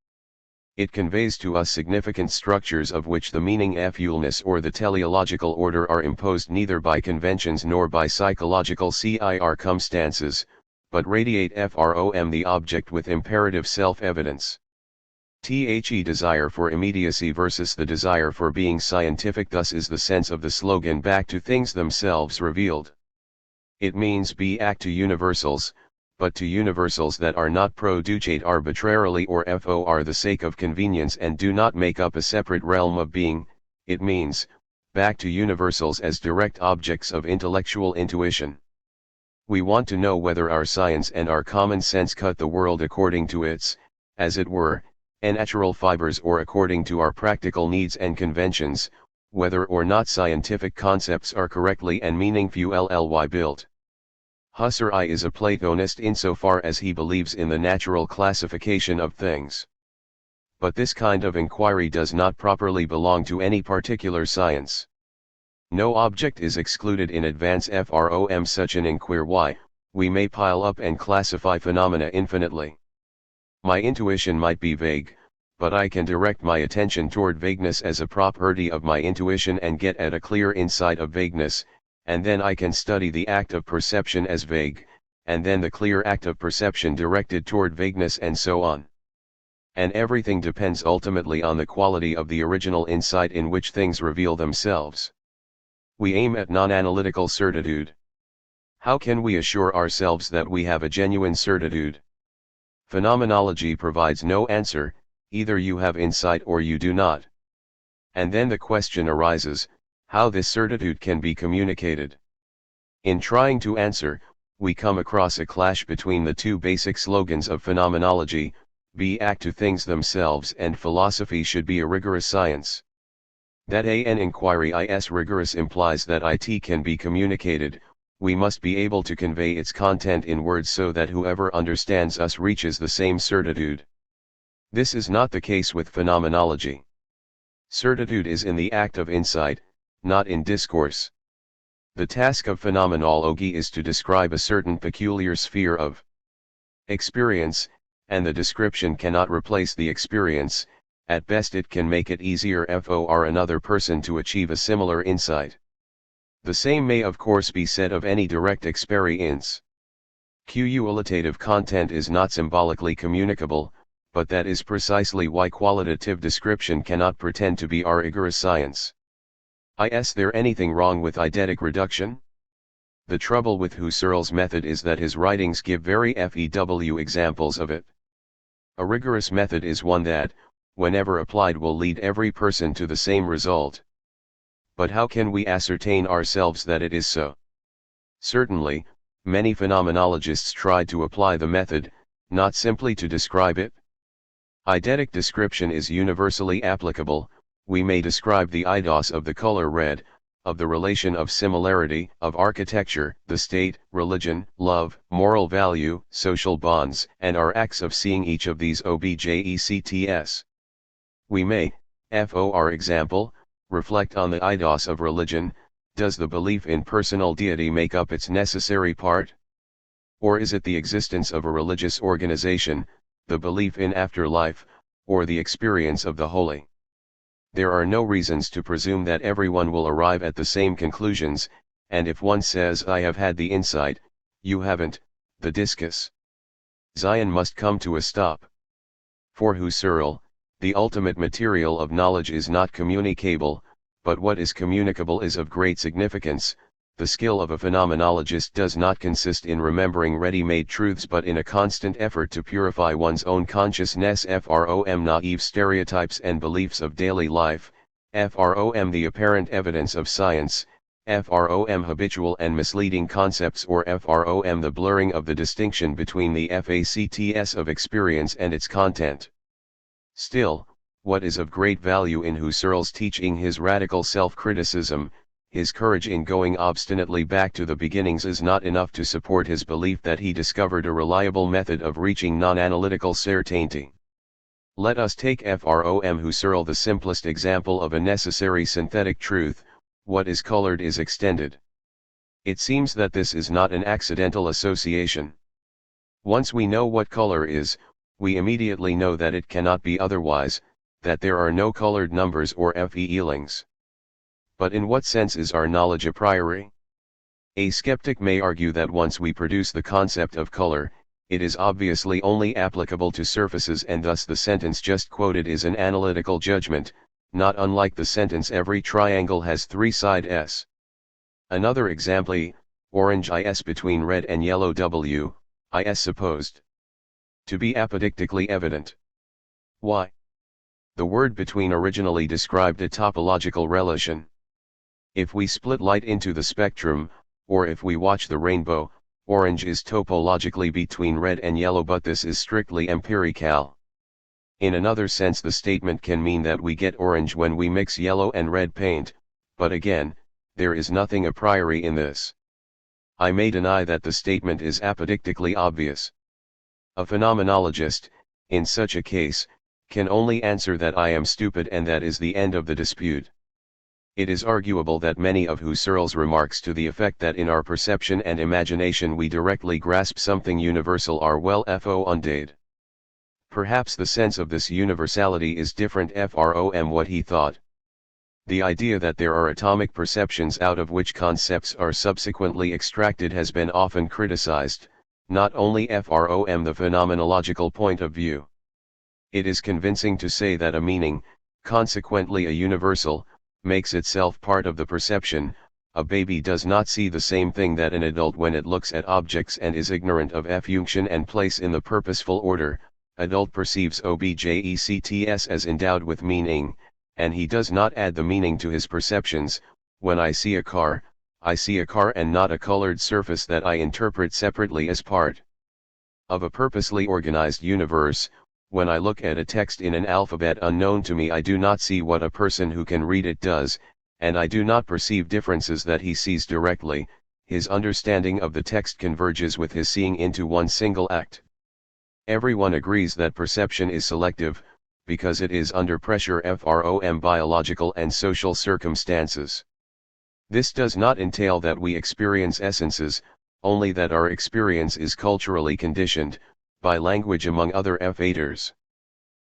It conveys to us significant structures of which the meaning fullness or the teleological order are imposed neither by conventions nor by psychological circumstances, but radiate from the object with imperative self-evidence. The desire for immediacy versus the desire for being scientific, thus is the sense of the slogan back to things themselves revealed. It means be act to universals, but to universals that are not produced arbitrarily or for the sake of convenience and do not make up a separate realm of being. It means, back to universals as direct objects of intellectual intuition. We want to know whether our science and our common sense cut the world according to its, as it were, natural fibers or according to our practical needs and conventions, whether or not scientific concepts are correctly and meaningfully built. Husserl is a Platonist insofar as he believes in the natural classification of things. But this kind of inquiry does not properly belong to any particular science. No object is excluded in advance from such an inquiry. We may pile up and classify phenomena infinitely. My intuition might be vague, but I can direct my attention toward vagueness as a property of my intuition and get at a clear insight of vagueness, and then I can study the act of perception as vague, and then the clear act of perception directed toward vagueness, and so on. And everything depends ultimately on the quality of the original insight in which things reveal themselves. We aim at non-analytical certitude. How can we assure ourselves that we have a genuine certitude? Phenomenology provides no answer. Either you have insight or you do not. And then the question arises, how this certitude can be communicated. In trying to answer, we come across a clash between the two basic slogans of phenomenology, be act to things themselves and philosophy should be a rigorous science. That an inquiry is rigorous implies that it can be communicated. We must be able to convey its content in words so that whoever understands us reaches the same certitude. This is not the case with phenomenology. Certitude is in the act of insight, not in discourse. The task of phenomenology is to describe a certain peculiar sphere of experience, and the description cannot replace the experience. At best it can make it easier for another person to achieve a similar insight. The same may of course be said of any direct experience. Qualitative content is not symbolically communicable, but that is precisely why qualitative description cannot pretend to be our rigorous science. Is there anything wrong with eidetic reduction? The trouble with Husserl's method is that his writings give very few examples of it. A rigorous method is one that, whenever applied, will lead every person to the same result. But how can we ascertain ourselves that it is so? Certainly, many phenomenologists tried to apply the method, not simply to describe it. Eidetic description is universally applicable. We may describe the eidos of the color red, of the relation of similarity, of architecture, the state, religion, love, moral value, social bonds, and our acts of seeing each of these objects. We may, for example, reflect on the eidos of religion. Does the belief in personal deity make up its necessary part? Or is it the existence of a religious organization, the belief in afterlife, or the experience of the holy? There are no reasons to presume that everyone will arrive at the same conclusions, and if one says I have had the insight, you haven't, the discus Zion must come to a stop. For Husserl, the ultimate material of knowledge is not communicable, but what is communicable is of great significance. The skill of a phenomenologist does not consist in remembering ready-made truths but in a constant effort to purify one's own consciousness from naive stereotypes and beliefs of daily life, from the apparent evidence of science, from habitual and misleading concepts, or from the blurring of the distinction between the facts of experience and its content. Still, what is of great value in Husserl's teaching, his radical self-criticism, his courage in going obstinately back to the beginnings, is not enough to support his belief that he discovered a reliable method of reaching non-analytical certainty. Let us take from Husserl the simplest example of a necessary synthetic truth: what is colored is extended. It seems that this is not an accidental association. Once we know what color is, we immediately know that it cannot be otherwise, that there are no colored numbers or feelings. But in what sense is our knowledge a priori? A skeptic may argue that once we produce the concept of color, it is obviously only applicable to surfaces, and thus the sentence just quoted is an analytical judgment, not unlike the sentence every triangle has three sides. Another example: orange is between red and yellow is supposed to be apodictically evident. Why? The word between originally described a topological relation. If we split light into the spectrum, or if we watch the rainbow, orange is topologically between red and yellow, but this is strictly empirical. In another sense, the statement can mean that we get orange when we mix yellow and red paint, but again, there is nothing a priori in this. I may deny that the statement is apodictically obvious. A phenomenologist, in such a case, can only answer that I am stupid, and that is the end of the dispute. It is arguable that many of Husserl's remarks to the effect that in our perception and imagination we directly grasp something universal are well founded. Perhaps the sense of this universality is different from what he thought. The idea that there are atomic perceptions out of which concepts are subsequently extracted has been often criticized, not only from the phenomenological point of view. It is convincing to say that a meaning, consequently a universal, makes itself part of the perception. A baby does not see the same thing that an adult when it looks at objects and is ignorant of function and place in the purposeful order. Adult perceives objects as endowed with meaning, and he does not add the meaning to his perceptions. When I see a car, I see a car and not a colored surface that I interpret separately as part of a purposely organized universe. When I look at a text in an alphabet unknown to me, I do not see what a person who can read it does, and I do not perceive differences that he sees directly. His understanding of the text converges with his seeing into one single act. Everyone agrees that perception is selective, because it is under pressure from biological and social circumstances. This does not entail that we experience essences, only that our experience is culturally conditioned, by language among other f-8ers.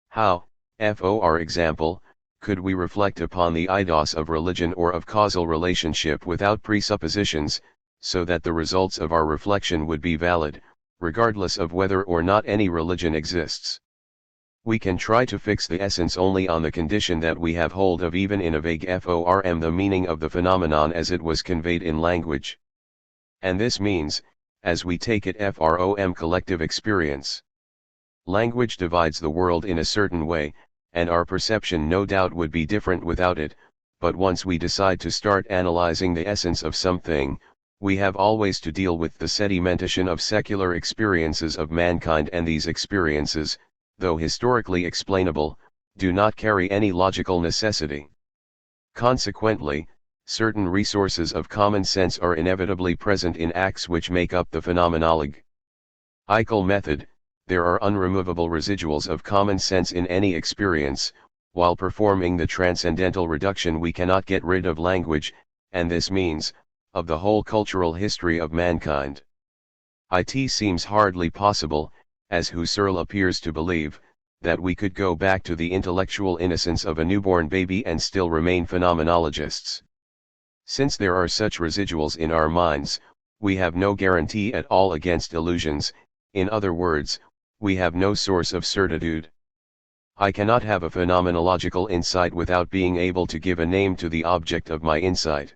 How, for example, could we reflect upon the eidos of religion or of causal relationship without presuppositions, so that the results of our reflection would be valid, regardless of whether or not any religion exists? We can try to fix the essence only on the condition that we have hold of even in a vague form the meaning of the phenomenon as it was conveyed in language. And this means, as we take it from collective experience. Language divides the world in a certain way, and our perception no doubt would be different without it, but once we decide to start analyzing the essence of something, we have always to deal with the sedimentation of secular experiences of mankind, and these experiences, though historically explainable, do not carry any logical necessity. Consequently, certain resources of common sense are inevitably present in acts which make up the phenomenology. Method, there are unremovable residuals of common sense in any experience. While performing the transcendental reduction we cannot get rid of language, and this means, of the whole cultural history of mankind. It seems hardly possible, as Husserl appears to believe, that we could go back to the intellectual innocence of a newborn baby and still remain phenomenologists. Since there are such residuals in our minds, we have no guarantee at all against illusions. In other words, we have no source of certitude. I cannot have a phenomenological insight without being able to give a name to the object of my insight.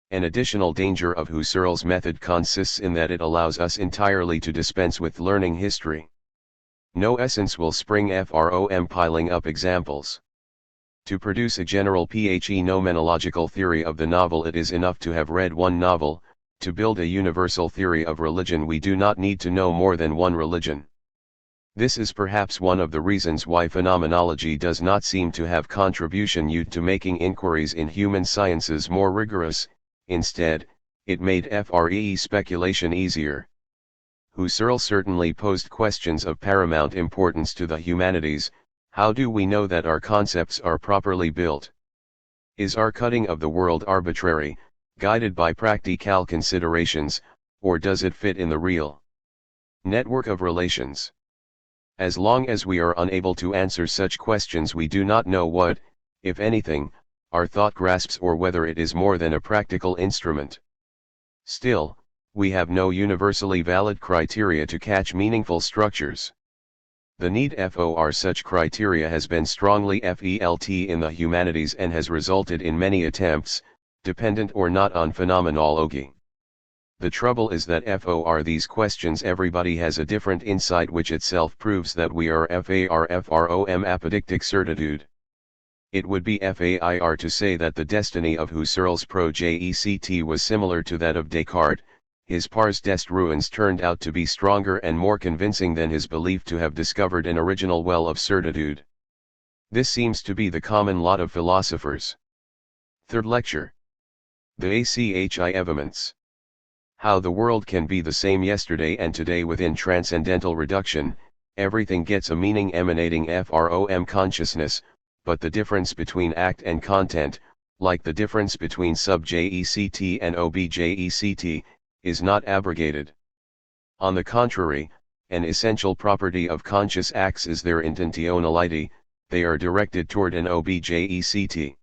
An additional danger of Husserl's method consists in that it allows us entirely to dispense with learning history. No essence will spring from piling up examples. To produce a general phenomenological theory of the novel it is enough to have read one novel. To build a universal theory of religion we do not need to know more than one religion. This is perhaps one of the reasons why phenomenology does not seem to have contributed to making inquiries in human sciences more rigorous. Instead, it made speculation easier. Husserl certainly posed questions of paramount importance to the humanities. How do we know that our concepts are properly built? Is our cutting of the world arbitrary, guided by practical considerations, or does it fit in the real network of relations? As long as we are unable to answer such questions we do not know what, if anything, our thought grasps or whether it is more than a practical instrument. Still, we have no universally valid criteria to catch meaningful structures. The need for such criteria has been strongly felt in the humanities and has resulted in many attempts, dependent or not on phenomenology. The trouble is that for these questions everybody has a different insight, which itself proves that we are from apodictic certitude. It would be fair to say that the destiny of Husserl's project was similar to that of Descartes. His pars des ruins turned out to be stronger and more convincing than his belief to have discovered an original well of certitude. This seems to be the common lot of philosophers. Third lecture. The ACHI evidence. How the world can be the same yesterday and today within transcendental reduction. Everything gets a meaning emanating from consciousness, but the difference between act and content, like the difference between subject and object, is not abrogated. On the contrary, an essential property of conscious acts is their intentionality. They are directed toward an object.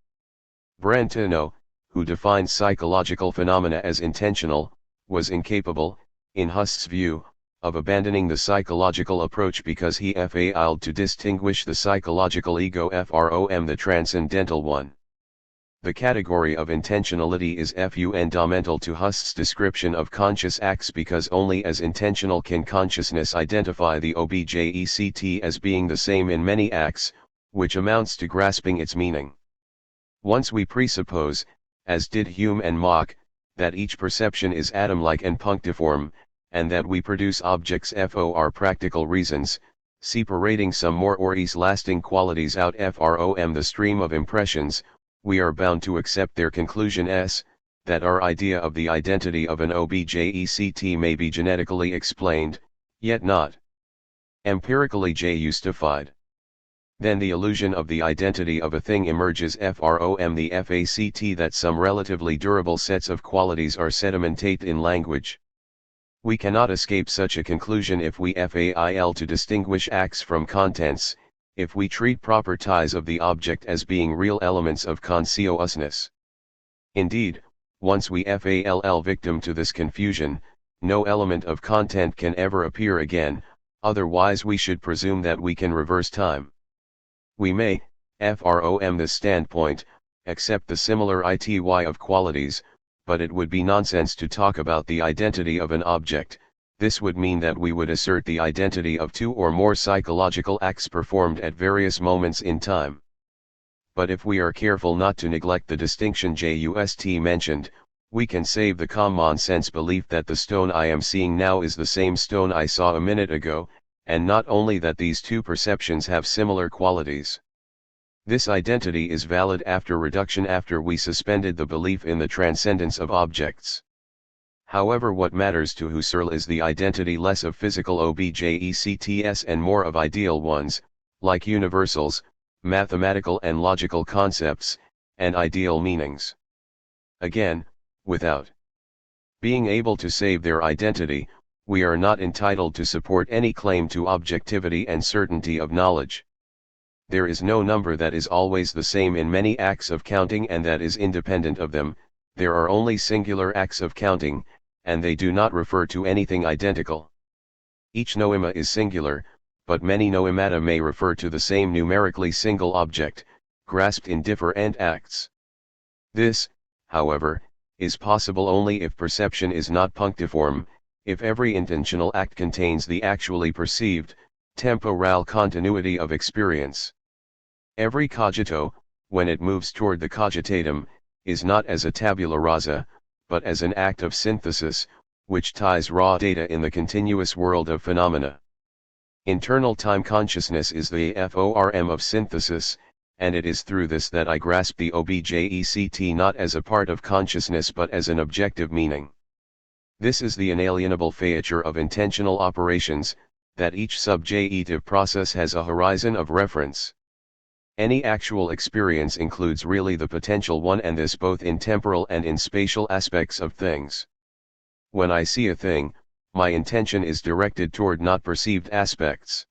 Brentano, who defines psychological phenomena as intentional, was incapable, in Husserl's view, of abandoning the psychological approach because he failed to distinguish the psychological ego from the transcendental one. The category of intentionality is fundamental to Husserl's description of conscious acts because only as intentional can consciousness identify the object as being the same in many acts, which amounts to grasping its meaning. Once we presuppose, as did Hume and Mach, that each perception is atom-like and punctiform, and that we produce objects for practical reasons, separating some more or less lasting qualities out from the stream of impressions, we are bound to accept their conclusion that our idea of the identity of an object may be genetically explained, yet not empirically justified. Then the illusion of the identity of a thing emerges from the fact that some relatively durable sets of qualities are sedimentate in language. We cannot escape such a conclusion if we fail to distinguish acts from contents, if we treat properties of the object as being real elements of consciousness. Indeed, once we fall victim to this confusion, no element of content can ever appear again, otherwise we should presume that we can reverse time. We may, from this standpoint, accept the similar ity of qualities, but it would be nonsense to talk about the identity of an object. This would mean that we would assert the identity of two or more psychological acts performed at various moments in time. But if we are careful not to neglect the distinction just mentioned, we can save the common sense belief that the stone I am seeing now is the same stone I saw a minute ago, and not only that these two perceptions have similar qualities. This identity is valid after reduction, after we suspended the belief in the transcendence of objects. However, what matters to Husserl is the identity less of physical objects and more of ideal ones, like universals, mathematical and logical concepts, and ideal meanings. Again, without being able to save their identity, we are not entitled to support any claim to objectivity and certainty of knowledge. There is no number that is always the same in many acts of counting and that is independent of them. There are only singular acts of counting, and they do not refer to anything identical. Each noema is singular, but many noemata may refer to the same numerically single object, grasped in different acts. This, however, is possible only if perception is not punctiform, if every intentional act contains the actually perceived, temporal continuity of experience. Every cogito, when it moves toward the cogitatum, is not as a tabula rasa, but as an act of synthesis, which ties raw data in the continuous world of phenomena. Internal time consciousness is the form of synthesis, and it is through this that I grasp the object not as a part of consciousness but as an objective meaning. This is the inalienable feature of intentional operations, that each subjective process has a horizon of reference. Any actual experience includes really the potential one, and this both in temporal and in spatial aspects of things. When I see a thing, my intention is directed toward not perceived aspects.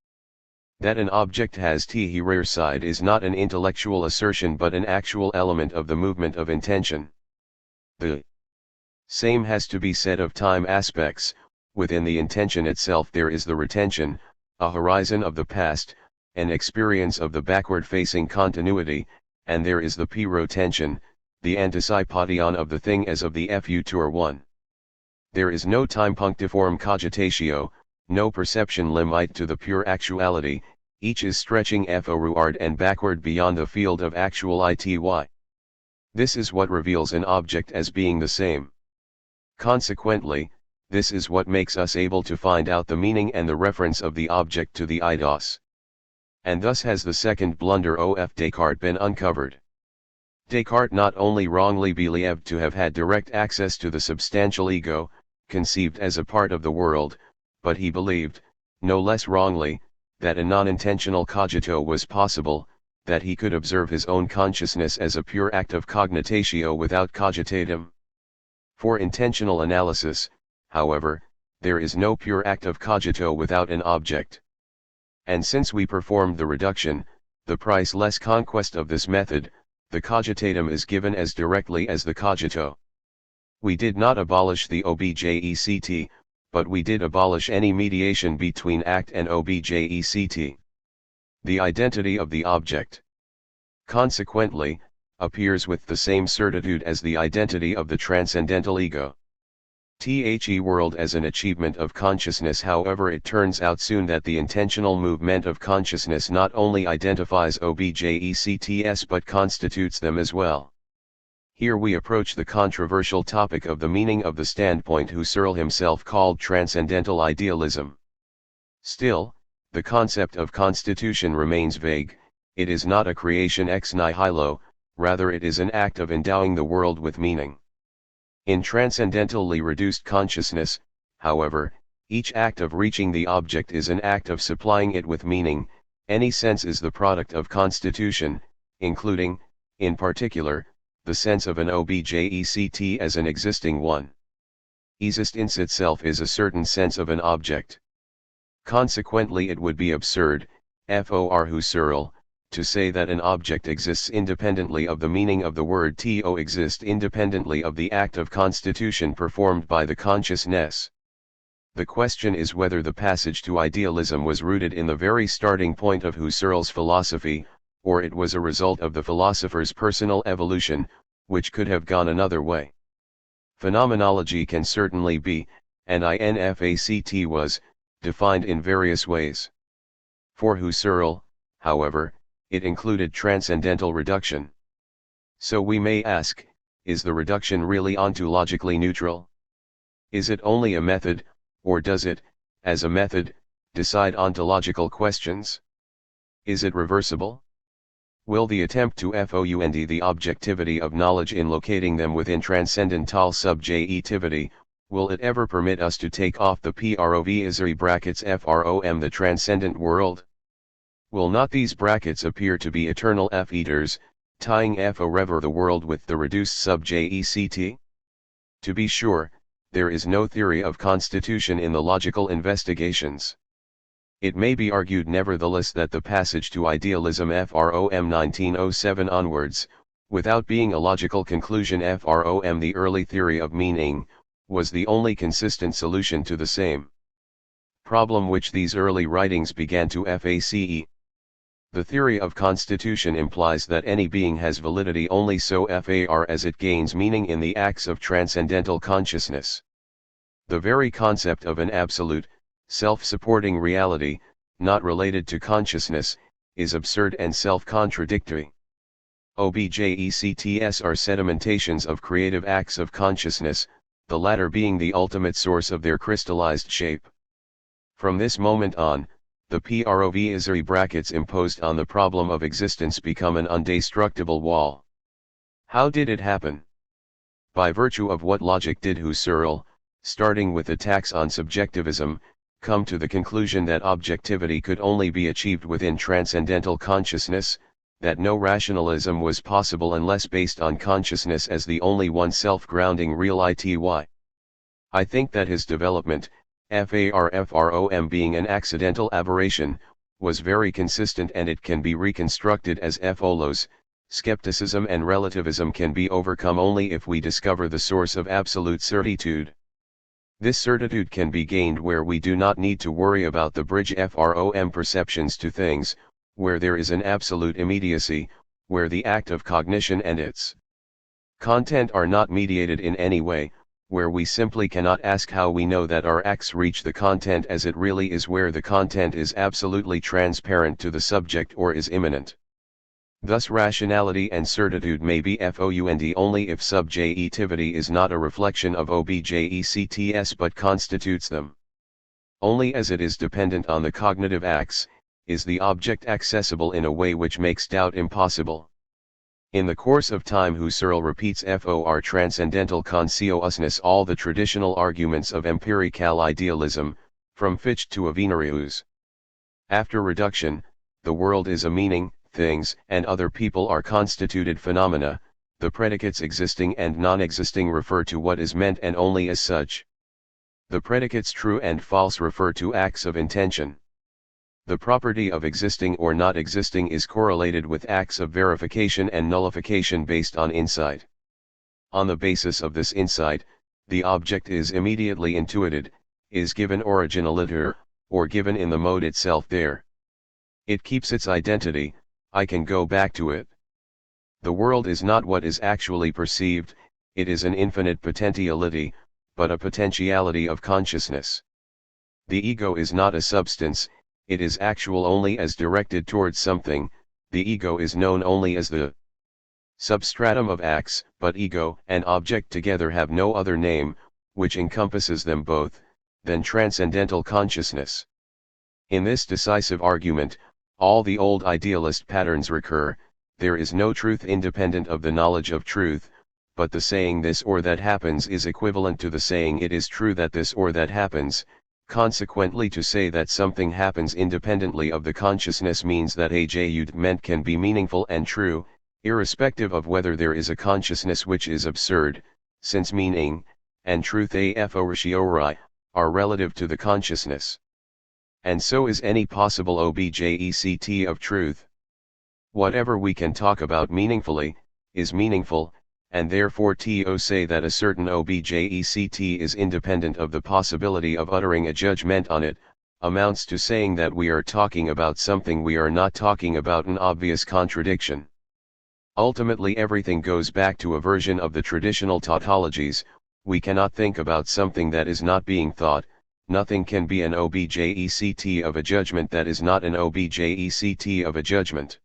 That an object has THIRD is not an intellectual assertion but an actual element of the movement of intention. The same has to be said of time aspects. Within the intention itself there is the retention, a horizon of the past, an experience of the backward-facing continuity, and there is the protension, the anticipation of the thing as of the future one. There is no time punctiform cogitatio, no perception limit to the pure actuality, each is stretching forward and backward beyond the field of actual ity. This is what reveals an object as being the same. Consequently, this is what makes us able to find out the meaning and the reference of the object to the eidos. And thus has the second blunder of Descartes been uncovered. Descartes not only wrongly believed to have had direct access to the substantial ego, conceived as a part of the world, but he believed, no less wrongly, that a non-intentional cogito was possible, that he could observe his own consciousness as a pure act of cognitatio without cogitatum. For intentional analysis, however, there is no pure act of cogito without an object. And since we performed the reduction, the priceless conquest of this method, the cogitatum is given as directly as the cogito. We did not abolish the object, but we did abolish any mediation between act and object. The identity of the object, consequently, appears with the same certitude as the identity of the transcendental ego. The world as an achievement of consciousness. However, it turns out soon that the intentional movement of consciousness not only identifies objects but constitutes them as well. Here we approach the controversial topic of the meaning of the standpoint Husserl himself called transcendental idealism. Still, the concept of constitution remains vague. It is not a creation ex nihilo, rather it is an act of endowing the world with meaning. In transcendentally reduced consciousness, however, each act of reaching the object is an act of supplying it with meaning, Any sense is the product of constitution, including, in particular, the sense of an object as an existing one. Existence itself is a certain sense of an object. Consequently it would be absurd, for Husserl, to say that an object exists independently of the meaning of the word to exist independently of the act of constitution performed by the consciousness. The question is whether the passage to idealism was rooted in the very starting point of Husserl's philosophy, or it was a result of the philosopher's personal evolution, which could have gone another way. Phenomenology can certainly be, and INFACT was, defined in various ways. For Husserl, however, it included transcendental reduction. So we may ask, is the reduction really ontologically neutral? Is it only a method, or does it, as a method, decide ontological questions? Is it reversible? Will the attempt to found the objectivity of knowledge in locating them within transcendental subjectivity, will it ever permit us to take off the brackets from the transcendent world? Will not these brackets appear to be eternal f-eaters, tying forever the world with the reduced subject? To be sure, there is no theory of constitution in the logical investigations. It may be argued nevertheless that the passage to idealism from 1907 onwards, without being a logical conclusion from the early theory of meaning, was the only consistent solution to the same problem which these early writings began to face. The theory of constitution implies that any being has validity only so far as it gains meaning in the acts of transcendental consciousness. The very concept of an absolute, self-supporting reality, not related to consciousness, is absurd and self-contradictory. Objects are sedimentations of creative acts of consciousness, the latter being the ultimate source of their crystallized shape. From this moment on, the brackets imposed on the problem of existence become an indestructible wall. How did it happen? By virtue of what logic did Husserl, starting with attacks on subjectivism, come to the conclusion that objectivity could only be achieved within transcendental consciousness, that no rationalism was possible unless based on consciousness as the only one self-grounding real ity? I think that his development, from being an accidental aberration, was very consistent, and it can be reconstructed as follows: skepticism and relativism can be overcome only if we discover the source of absolute certitude. This certitude can be gained where we do not need to worry about the bridge from perceptions to things, where there is an absolute immediacy, where the act of cognition and its content are not mediated in any way, where we simply cannot ask how we know that our acts reach the content as it really is, where the content is absolutely transparent to the subject or is immanent. Thus rationality and certitude may be found only if subjectivity is not a reflection of objects but constitutes them. Only as it is dependent on the cognitive acts, is the object accessible in a way which makes doubt impossible. In the course of time Husserl repeats for transcendental consciousness all the traditional arguments of empirical idealism, from Fichte to Avenarius. After reduction, the world is a meaning, things and other people are constituted phenomena, the predicates existing and non-existing refer to what is meant and only as such. The predicates true and false refer to acts of intention. The property of existing or not existing is correlated with acts of verification and nullification based on insight. On the basis of this insight, the object is immediately intuited, is given originaliter, or given in the mode itself there. It keeps its identity, I can go back to it. The world is not what is actually perceived, it is an infinite potentiality, but a potentiality of consciousness. The ego is not a substance, it is actual only as directed towards something, the ego is known only as the substratum of acts, but ego and object together have no other name, which encompasses them both, than transcendental consciousness. In this decisive argument, all the old idealist patterns recur: there is no truth independent of the knowledge of truth, but the saying this or that happens is equivalent to the saying it is true that this or that happens. Consequently, to say that something happens independently of the consciousness means that a judgment can be meaningful and true, irrespective of whether there is a consciousness, which is absurd, since meaning, and truth a fortiori, are relative to the consciousness. And so is any possible object of truth. Whatever we can talk about meaningfully, is meaningful, and therefore to say that a certain object is independent of the possibility of uttering a judgment on it, amounts to saying that we are talking about something we are not talking about, an obvious contradiction. Ultimately, everything goes back to a version of the traditional tautologies. We cannot think about something that is not being thought. Nothing can be an object of a judgment that is not an object of a judgment.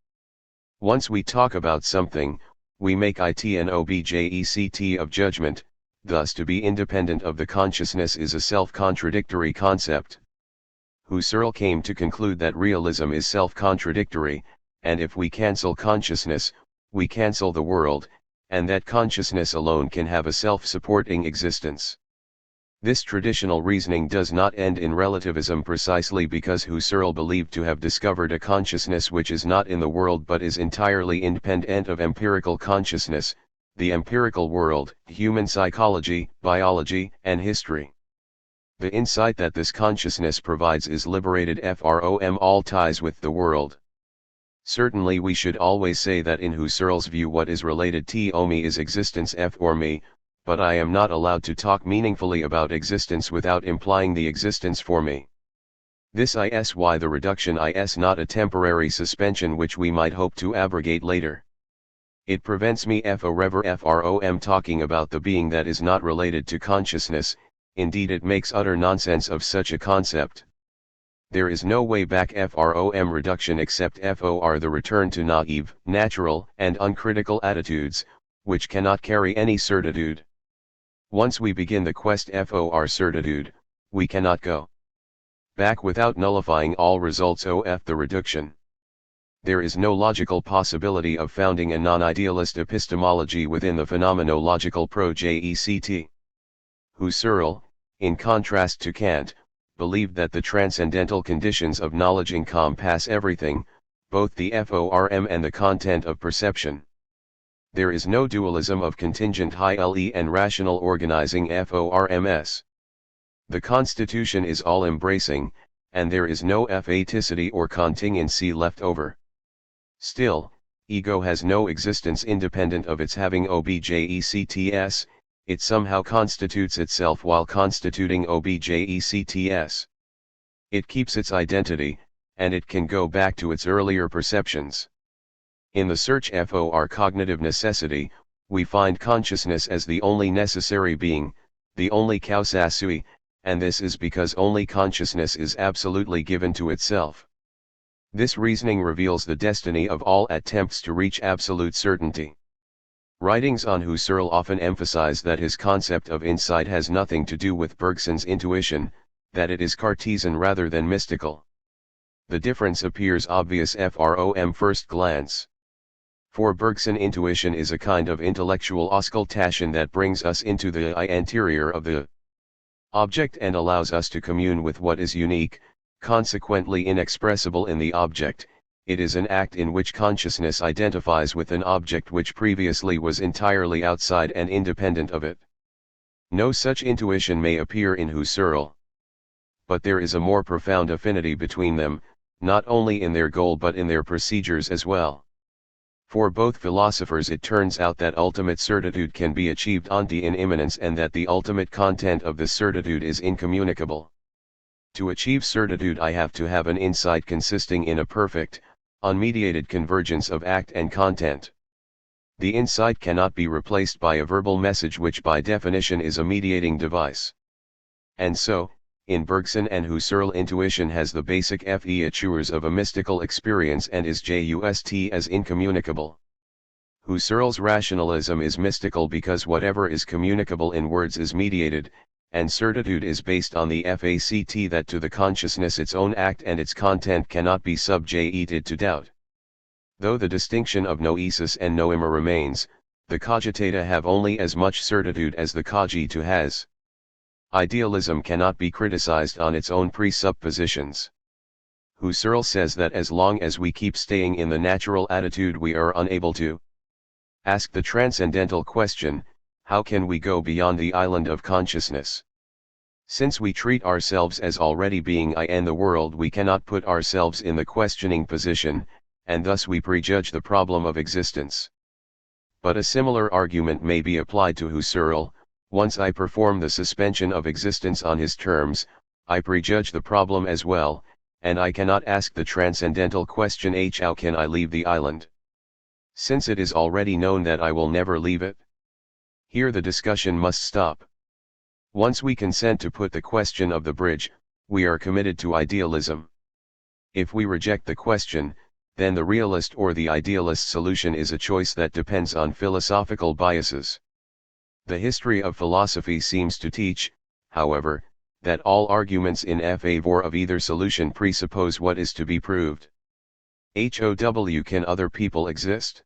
Once we talk about something, we make it an object of judgment. Thus, to be independent of the consciousness is a self-contradictory concept. Husserl came to conclude that realism is self-contradictory, and if we cancel consciousness, we cancel the world, and that consciousness alone can have a self-supporting existence. This traditional reasoning does not end in relativism, precisely because Husserl believed to have discovered a consciousness which is not in the world but is entirely independent of empirical consciousness, the empirical world, human psychology, biology, and history. The insight that this consciousness provides is liberated from all ties with the world. Certainly we should always say that in Husserl's view what is related to me is existence for me, but I am not allowed to talk meaningfully about existence without implying the existence for me. This is why the reduction is not a temporary suspension which we might hope to abrogate later. It prevents me from talking about the being that is not related to consciousness. Indeed, it makes utter nonsense of such a concept. There is no way back from reduction except for the return to naive, natural, and uncritical attitudes, which cannot carry any certitude. Once we begin the quest for certitude, we cannot go back without nullifying all results of the reduction. There is no logical possibility of founding a non-idealist epistemology within the phenomenological project. Husserl, in contrast to Kant, believed that the transcendental conditions of knowledge encompass everything, both the form and the content of perception. There is no dualism of contingent hyle and rational organizing forms. The constitution is all-embracing, and there is no faticity or contingency left over. Still, ego has no existence independent of its having objects, it somehow constitutes itself while constituting objects. It keeps its identity, and it can go back to its earlier perceptions. In the search for cognitive necessity, we find consciousness as the only necessary being, the only causa sui, and this is because only consciousness is absolutely given to itself. This reasoning reveals the destiny of all attempts to reach absolute certainty. Writings on Husserl often emphasize that his concept of insight has nothing to do with Bergson's intuition, that it is Cartesian rather than mystical. The difference appears obvious from first glance. For Bergson, intuition is a kind of intellectual auscultation that brings us into the interior of the object and allows us to commune with what is unique, consequently inexpressible in the object. It is an act in which consciousness identifies with an object which previously was entirely outside and independent of it. No such intuition may appear in Husserl. But there is a more profound affinity between them, not only in their goal but in their procedures as well. For both philosophers it turns out that ultimate certitude can be achieved ante in immanence and that the ultimate content of this certitude is incommunicable. To achieve certitude I have to have an insight consisting in a perfect, unmediated convergence of act and content. The insight cannot be replaced by a verbal message which by definition is a mediating device. And so, in Bergson and Husserl, intuition has the basic features of a mystical experience and is just as incommunicable. Husserl's rationalism is mystical because whatever is communicable in words is mediated, and certitude is based on the fact that to the consciousness its own act and its content cannot be subjected to doubt. Though the distinction of noesis and noema remains, the cogitata have only as much certitude as the cogito has. Idealism cannot be criticized on its own presuppositions. Husserl says that as long as we keep staying in the natural attitude we are unable to ask the transcendental question, how can we go beyond the island of consciousness? Since we treat ourselves as already being I and the world, we cannot put ourselves in the questioning position, and thus we prejudge the problem of existence. But a similar argument may be applied to Husserl. Once I perform the suspension of existence on his terms, I prejudge the problem as well, and I cannot ask the transcendental question how can I leave the island? Since it is already known that I will never leave it. Here the discussion must stop. Once we consent to put the question of the bridge, we are committed to idealism. If we reject the question, then the realist or the idealist solution is a choice that depends on philosophical biases. The history of philosophy seems to teach, however, that all arguments in favor of either solution presuppose what is to be proved. How can other people exist?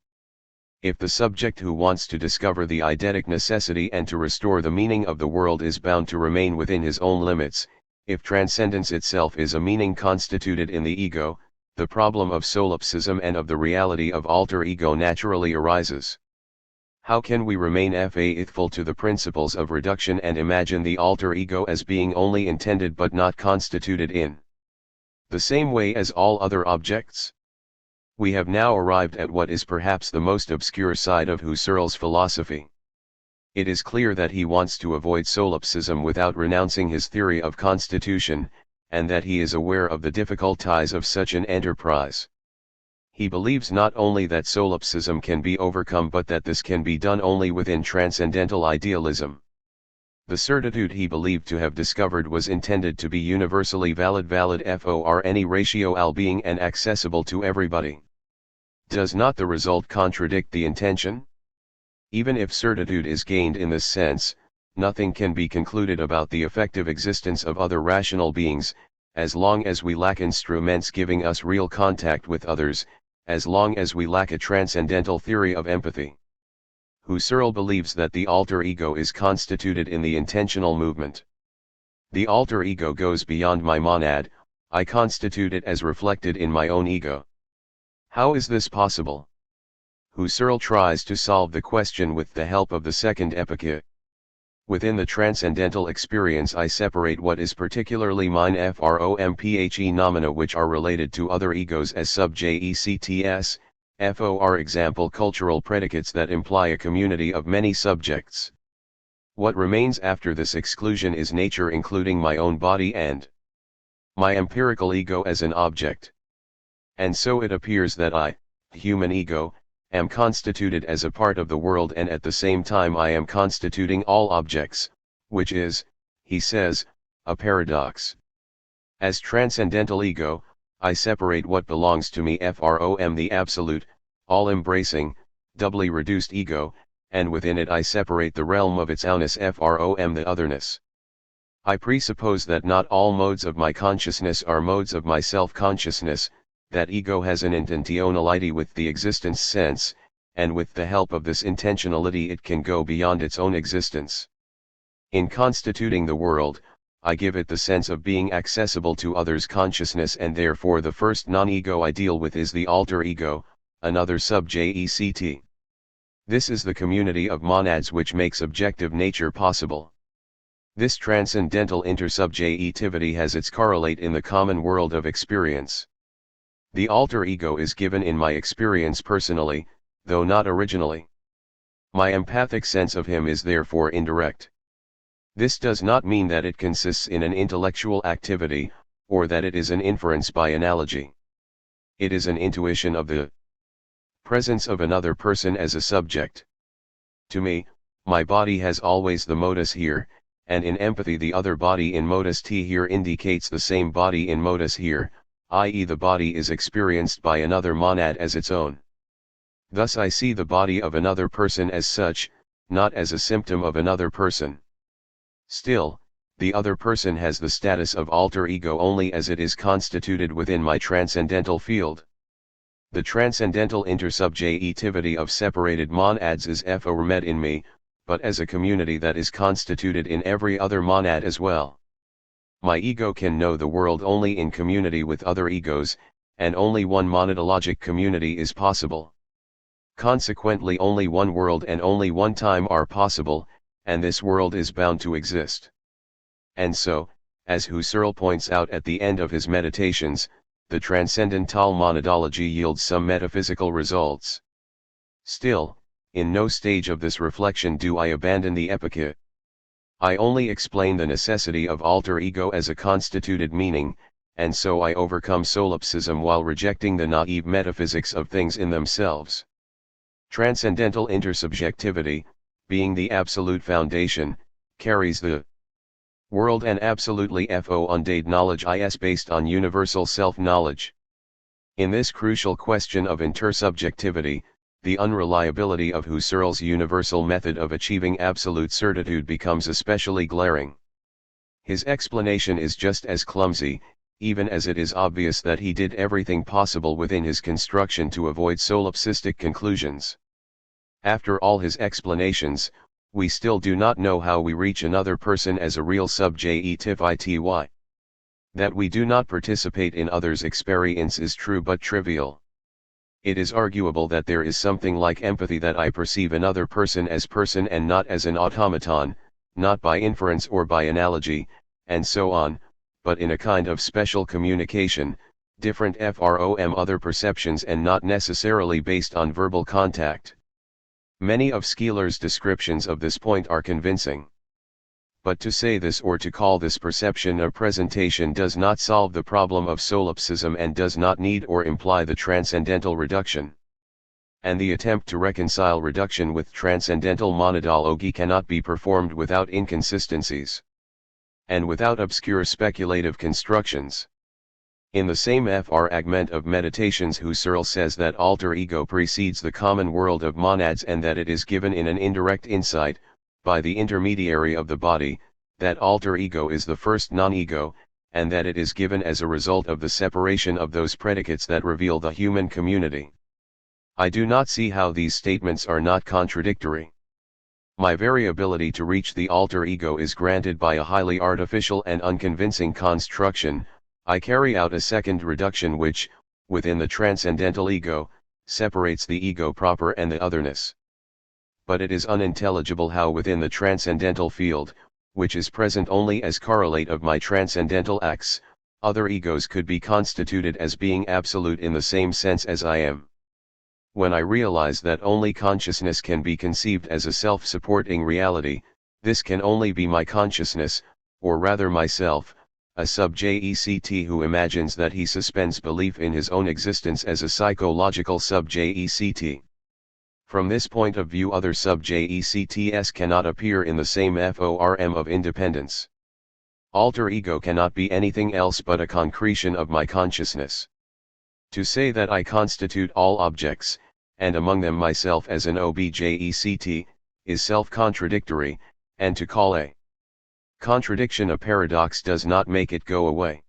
If the subject who wants to discover the eidetic necessity and to restore the meaning of the world is bound to remain within his own limits, if transcendence itself is a meaning constituted in the ego, the problem of solipsism and of the reality of alter ego naturally arises. How can we remain faithful to the principles of reduction and imagine the alter ego as being only intended but not constituted in the same way as all other objects? We have now arrived at what is perhaps the most obscure side of Husserl's philosophy. It is clear that he wants to avoid solipsism without renouncing his theory of constitution, and that he is aware of the difficulties of such an enterprise. He believes not only that solipsism can be overcome but that this can be done only within transcendental idealism. The certitude he believed to have discovered was intended to be universally valid for any ratio al being and accessible to everybody. Does not the result contradict the intention? Even if certitude is gained in this sense, nothing can be concluded about the effective existence of other rational beings, as long as we lack instruments giving us real contact with others, as long as we lack a transcendental theory of empathy. Husserl believes that the alter ego is constituted in the intentional movement. The alter ego goes beyond my monad, I constitute it as reflected in my own ego. How is this possible? Husserl tries to solve the question with the help of the second epicure. Within the transcendental experience I separate what is particularly mine from phenomena which are related to other egos as subjects, for example cultural predicates that imply a community of many subjects. What remains after this exclusion is nature, including my own body and my empirical ego as an object. And so it appears that I, human ego, am constituted as a part of the world, and at the same time I am constituting all objects, which is, he says, a paradox. As transcendental ego, I separate what belongs to me from the absolute, all-embracing, doubly reduced ego, and within it I separate the realm of its owness from the otherness. I presuppose that not all modes of my consciousness are modes of my self-consciousness, that ego has an intentionality with the existence sense, and with the help of this intentionality it can go beyond its own existence. In constituting the world, I give it the sense of being accessible to others' consciousness, and therefore the first non-ego I deal with is the alter ego, another subject. This is the community of monads which makes objective nature possible. This transcendental intersubjectivity has its correlate in the common world of experience. The alter ego is given in my experience personally, though not originally. My empathic sense of him is therefore indirect. This does not mean that it consists in an intellectual activity, or that it is an inference by analogy. It is an intuition of the presence of another person as a subject. To me, my body has always the modus here, and in empathy the other body in modus t here indicates the same body in modus here, i.e. the body is experienced by another monad as its own. Thus I see the body of another person as such, not as a symptom of another person. Still, the other person has the status of alter ego only as it is constituted within my transcendental field. The transcendental intersubjectivity of separated monads is met in me, but as a community that is constituted in every other monad as well. My ego can know the world only in community with other egos, and only one monadologic community is possible. Consequently, only one world and only one time are possible, and this world is bound to exist. And so, as Husserl points out at the end of his meditations, the transcendental monadology yields some metaphysical results. Still, in no stage of this reflection do I abandon the epicure. I only explain the necessity of alter ego as a constituted meaning, and so I overcome solipsism while rejecting the naive metaphysics of things in themselves. Transcendental intersubjectivity, being the absolute foundation, carries the world and absolutely fonded knowledge is based on universal self-knowledge. In this crucial question of intersubjectivity, the unreliability of Husserl's universal method of achieving absolute certitude becomes especially glaring. His explanation is just as clumsy, even as it is obvious that he did everything possible within his construction to avoid solipsistic conclusions. After all his explanations, we still do not know how we reach another person as a real subjective. That we do not participate in others' experience is true but trivial. It is arguable that there is something like empathy, that I perceive another person as person and not as an automaton, not by inference or by analogy, and so on, but in a kind of special communication, different from other perceptions and not necessarily based on verbal contact. Many of Skeeler's descriptions of this point are convincing. But to say this or to call this perception a presentation does not solve the problem of solipsism and does not need or imply the transcendental reduction. And the attempt to reconcile reduction with transcendental monadology cannot be performed without inconsistencies. And without obscure speculative constructions. In the same fragment of Meditations, Husserl says that alter ego precedes the common world of monads and that it is given in an indirect insight, by the intermediary of the body, that alter ego is the first non-ego, and that it is given as a result of the separation of those predicates that reveal the human community. I do not see how these statements are not contradictory. My very ability to reach the alter ego is granted by a highly artificial and unconvincing construction. I carry out a second reduction which, within the transcendental ego, separates the ego proper and the otherness. But it is unintelligible how within the transcendental field, which is present only as correlate of my transcendental acts, other egos could be constituted as being absolute in the same sense as I am. When I realize that only consciousness can be conceived as a self-supporting reality, this can only be my consciousness, or rather myself, a subject who imagines that he suspends belief in his own existence as a psychological subject. From this point of view, other subjects cannot appear in the same form of independence. Alter ego cannot be anything else but a concretion of my consciousness. To say that I constitute all objects, and among them myself as an object, is self-contradictory, and to call a contradiction a paradox does not make it go away.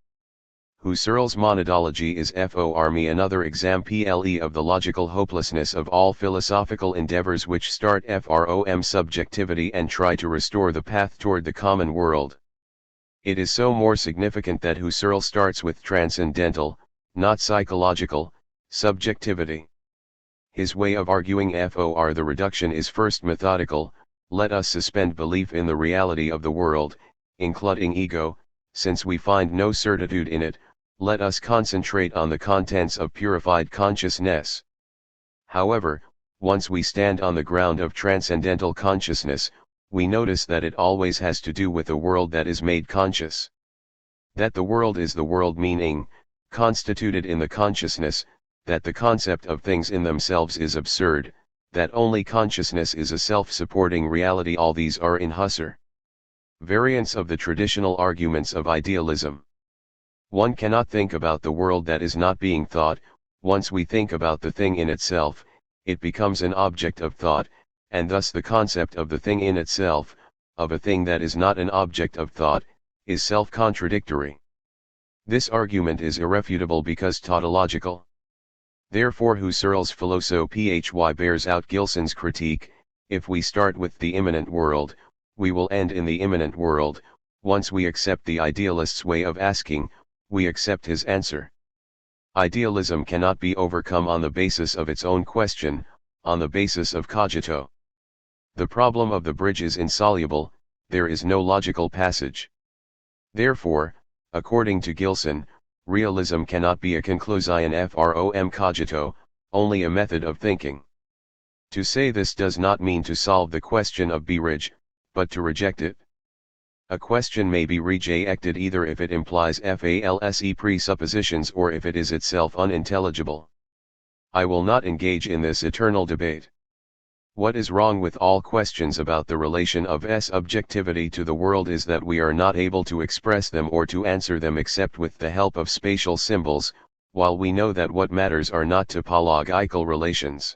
Husserl's monadology is for me another example of the logical hopelessness of all philosophical endeavors which start from subjectivity and try to restore the path toward the common world. It is so more significant that Husserl starts with transcendental, not psychological, subjectivity. His way of arguing for the reduction is first methodical. Let us suspend belief in the reality of the world, including ego, since we find no certitude in it. Let us concentrate on the contents of purified consciousness. However, once we stand on the ground of transcendental consciousness, we notice that it always has to do with a world that is made conscious. That the world is the world meaning, constituted in the consciousness, that the concept of things in themselves is absurd, that only consciousness is a self-supporting reality. All these are in Husserl variants of the traditional arguments of idealism. One cannot think about the world that is not being thought. Once we think about the thing in itself, it becomes an object of thought, and thus the concept of the thing in itself, of a thing that is not an object of thought, is self-contradictory. This argument is irrefutable because tautological. Therefore Husserl's philosophy bears out Gilson's critique. if we start with the immanent world, we will end in the immanent world. Once we accept the idealist's way of asking, we accept his answer. Idealism cannot be overcome on the basis of its own question, on the basis of cogito. The problem of the bridge is insoluble, there is no logical passage. Therefore, according to Gilson, realism cannot be a conclusion from cogito, only a method of thinking. To say this does not mean to solve the question of bridge, but to reject it. A question may be rejected either if it implies false presuppositions or if it is itself unintelligible. I will not engage in this eternal debate. What is wrong with all questions about the relation of subjectivity to the world is that we are not able to express them or to answer them except with the help of spatial symbols, while we know that what matters are not topological relations.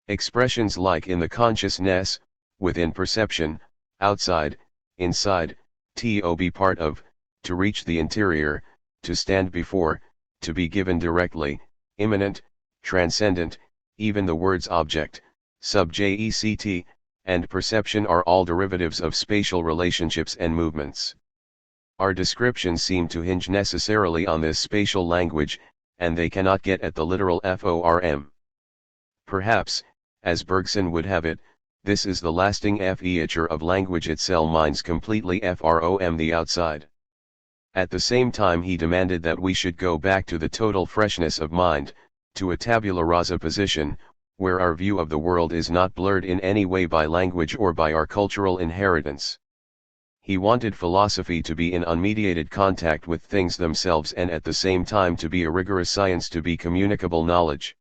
Expressions like in the consciousness, within perception, outside, inside, to be part of, to reach the interior, to stand before, to be given directly, immanent, transcendent, even the words object, subject, and perception are all derivatives of spatial relationships and movements. Our descriptions seem to hinge necessarily on this spatial language, and they cannot get at the literal form. Perhaps, as Bergson would have it, this is the lasting feature of language itself minds completely from the outside. At the same time he demanded that we should go back to the total freshness of mind, to a tabula rasa position, where our view of the world is not blurred in any way by language or by our cultural inheritance. He wanted philosophy to be in unmediated contact with things themselves and at the same time to be a rigorous science, to be communicable knowledge.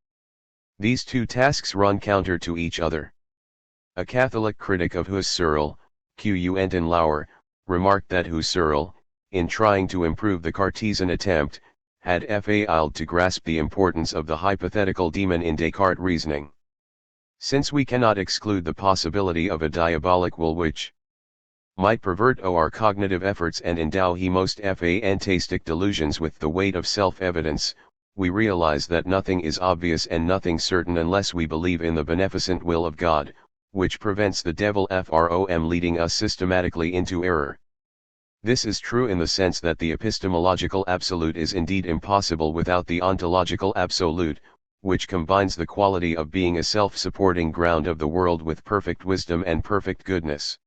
These two tasks run counter to each other. A Catholic critic of Husserl, Quentin Lauer, remarked that Husserl, in trying to improve the Cartesian attempt, had failed to grasp the importance of the hypothetical demon in Descartes' reasoning. Since we cannot exclude the possibility of a diabolic will which might pervert our cognitive efforts and endow most fantastic delusions with the weight of self-evidence, we realize that nothing is obvious and nothing certain unless we believe in the beneficent will of God, which prevents the devil from leading us systematically into error. This is true in the sense that the epistemological absolute is indeed impossible without the ontological absolute, which combines the quality of being a self-supporting ground of the world with perfect wisdom and perfect goodness.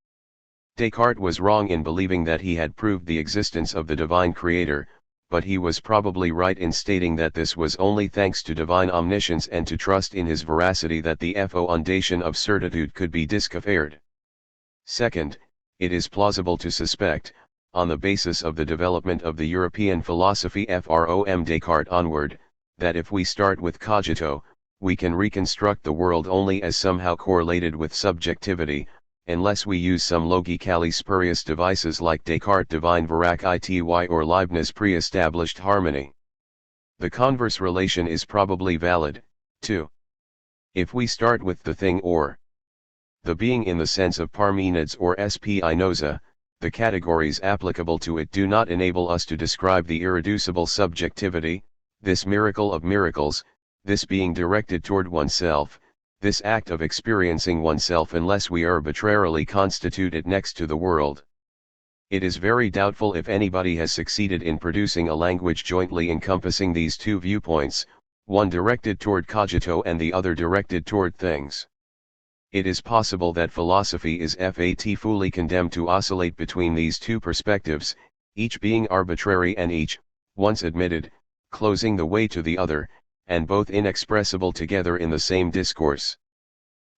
Descartes was wrong in believing that he had proved the existence of the divine creator, but he was probably right in stating that this was only thanks to divine omniscience and to trust in his veracity that the foundation of certitude could be discovered. Second, it is plausible to suspect, on the basis of the development of the European philosophy from Descartes onward, that if we start with cogito, we can reconstruct the world only as somehow correlated with subjectivity, unless we use some logically spurious devices like Descartes' divine veracity or Leibniz pre-established harmony. The converse relation is probably valid, too. If we start with the thing or the being in the sense of Parmenides or Spinoza, the categories applicable to it do not enable us to describe the irreducible subjectivity, this miracle of miracles, this being directed toward oneself, this act of experiencing oneself unless we arbitrarily constitute it next to the world. It is very doubtful if anybody has succeeded in producing a language jointly encompassing these two viewpoints, one directed toward cogito and the other directed toward things. It is possible that philosophy is fully condemned to oscillate between these two perspectives, each being arbitrary and each, once admitted, closing the way to the other, and both inexpressible together in the same discourse.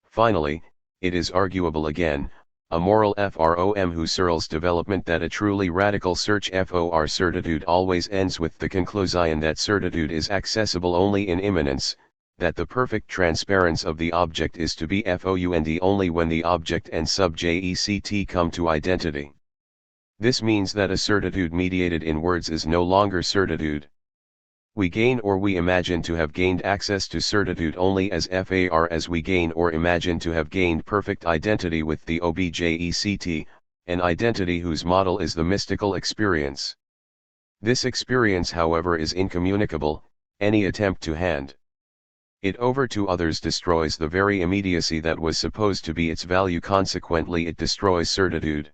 Finally, it is arguable again, a moral from Husserl's development that a truly radical search for certitude always ends with the conclusion that certitude is accessible only in immanence, that the perfect transparence of the object is to be found only when the object and subject come to identity. This means that a certitude mediated in words is no longer certitude. We gain or we imagine to have gained access to certitude only as far as we gain or imagine to have gained perfect identity with the object, an identity whose model is the mystical experience. This experience, however, is incommunicable. Any attempt to hand It over to others destroys the very immediacy that was supposed to be its value, consequently it destroys certitude.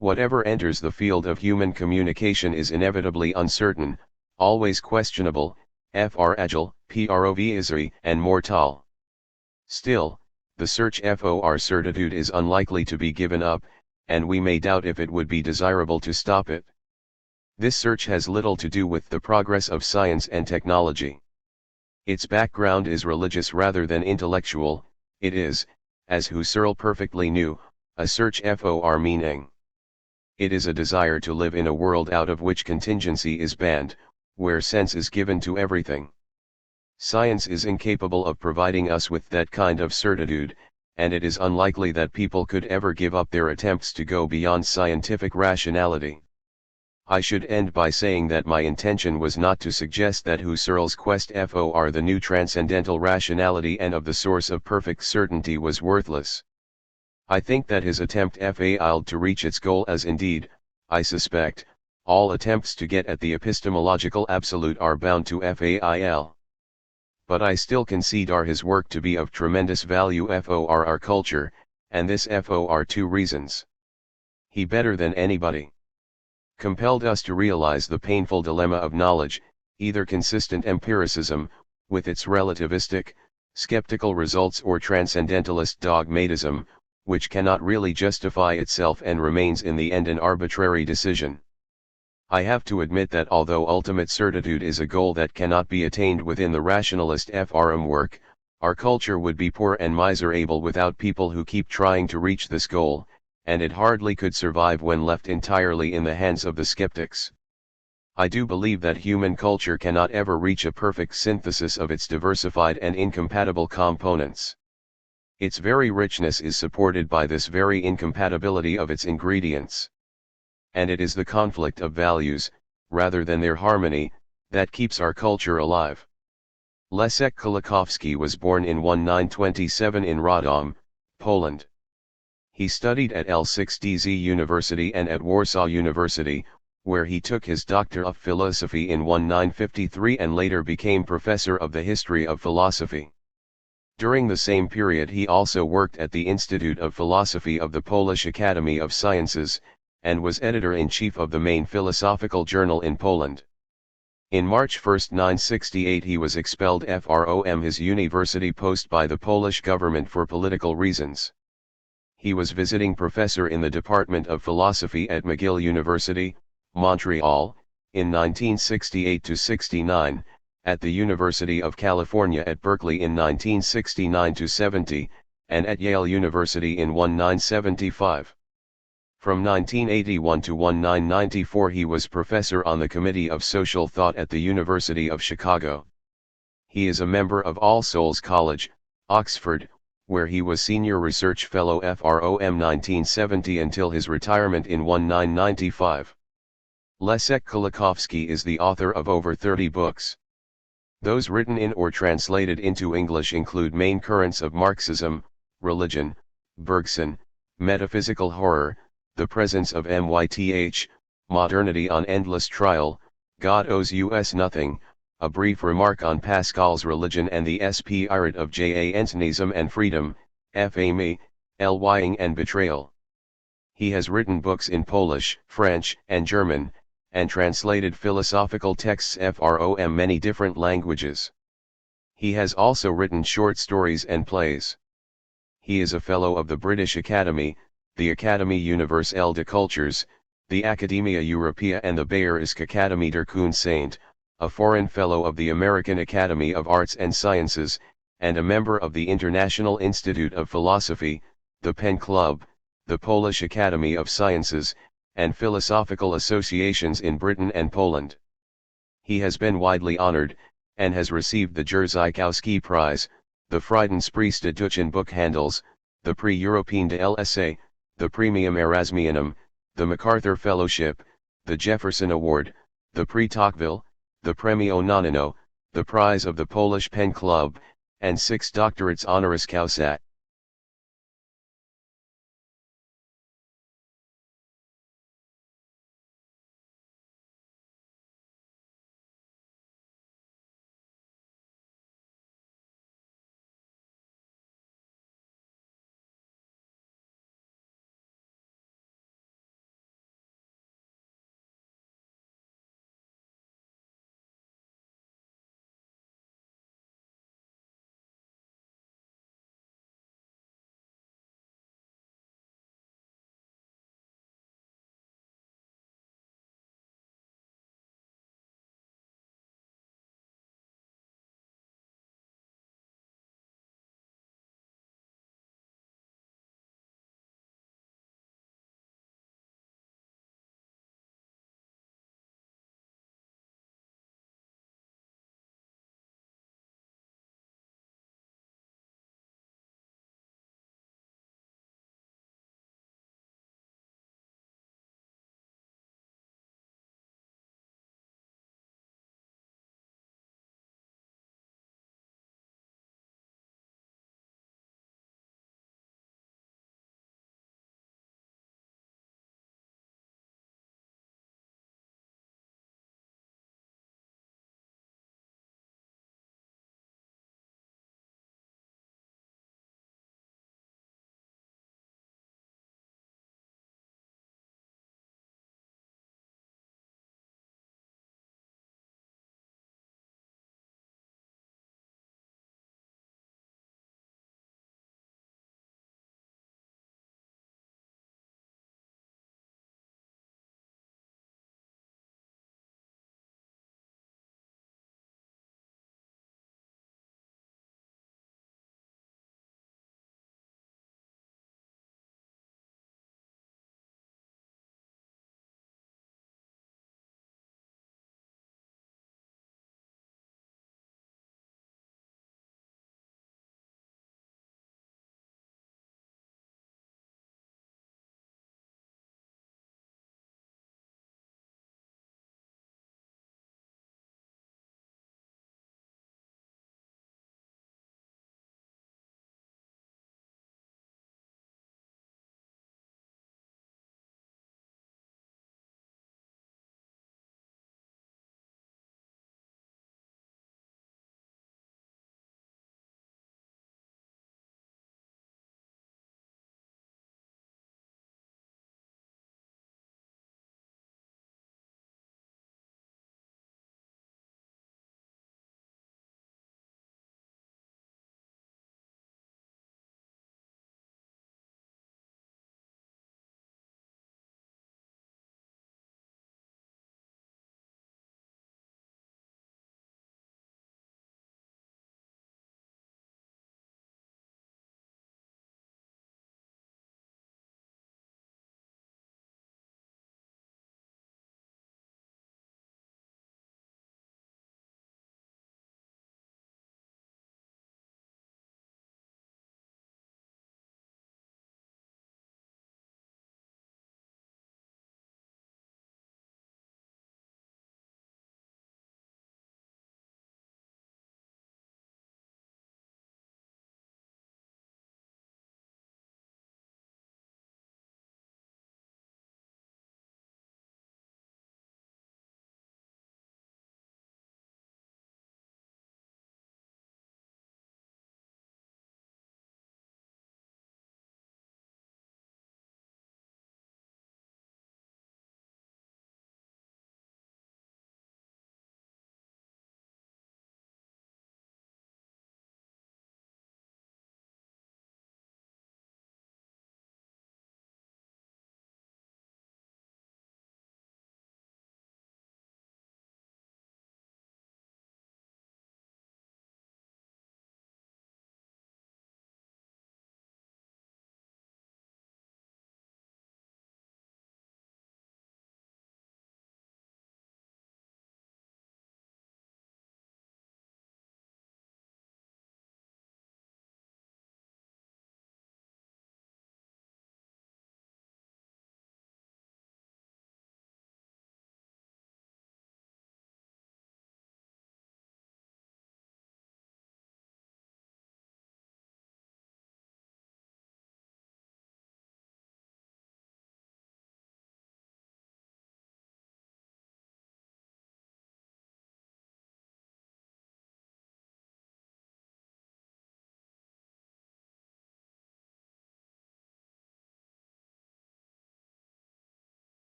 Whatever enters the field of human communication is inevitably uncertain, always questionable, fragile, provisory, and mortal. Still, the search for certitude is unlikely to be given up, and we may doubt if it would be desirable to stop it. This search has little to do with the progress of science and technology. Its background is religious rather than intellectual. It is, as Husserl perfectly knew, a search for meaning. It is a desire to live in a world out of which contingency is banned, where sense is given to everything. Science is incapable of providing us with that kind of certitude, and it is unlikely that people could ever give up their attempts to go beyond scientific rationality. I should end by saying that my intention was not to suggest that Husserl's quest for the new transcendental rationality and of the source of perfect certainty was worthless. I think that his attempt failed to reach its goal, as indeed, I suspect, all attempts to get at the epistemological absolute are bound to fail. But I still concede his work to be of tremendous value for our culture, and this for two reasons. He, better than anybody, compelled us to realize the painful dilemma of knowledge, either consistent empiricism, with its relativistic, skeptical results, or transcendentalist dogmatism, which cannot really justify itself and remains in the end an arbitrary decision. I have to admit that although ultimate certitude is a goal that cannot be attained within the rationalist framework, our culture would be poor and miserable without people who keep trying to reach this goal, and it hardly could survive when left entirely in the hands of the skeptics. I do believe that human culture cannot ever reach a perfect synthesis of its diversified and incompatible components. Its very richness is supported by this very incompatibility of its ingredients. And it is the conflict of values, rather than their harmony, that keeps our culture alive. Leszek Kolakowski was born in 1927 in Radom, Poland. He studied at L6DZ University and at Warsaw University, where he took his Doctor of Philosophy in 1953 and later became Professor of the History of Philosophy. During the same period he also worked at the Institute of Philosophy of the Polish Academy of Sciences, and was editor-in-chief of the main philosophical journal in Poland. In March 1, 1968 he was expelled from his university post by the Polish government for political reasons. He was visiting professor in the Department of Philosophy at McGill University, Montreal, in 1968-69, at the University of California at Berkeley in 1969-70, and at Yale University in 1975. From 1981 to 1994 he was professor on the Committee of Social Thought at the University of Chicago. He is a member of All Souls College, Oxford, where he was Senior Research Fellow from 1970 until his retirement in 1995. Leszek Kolakowski is the author of over 30 books. Those written in or translated into English include Main Currents of Marxism, Religion, Bergson, Metaphysical Horror, The Presence of Myth, Modernity on Endless Trial, God Owes Us Nothing, A Brief Remark on Pascal's Religion and the Spirit of Jansenism and Freedom, Fame, Lying and Betrayal. He has written books in Polish, French, and German, and translated philosophical texts from many different languages. He has also written short stories and plays. He is a Fellow of the British Academy, the Académie Universelle de Cultures, the Academia Europea and the Bayerische Academie der Kunst, a Foreign Fellow of the American Academy of Arts and Sciences, and a member of the International Institute of Philosophy, the Pen Club, the Polish Academy of Sciences, and philosophical associations in Britain and Poland. He has been widely honored, and has received the Jerzy Prize, the Friedenspreis Deutschen Buchhandels, the Prix Européen de l'Essai, the Premium Erasmianum, the MacArthur Fellowship, the Jefferson Award, the Prix Tocqueville, the Premio Nonino, the Prize of the Polish Pen Club, and 6 doctorates honoris causa.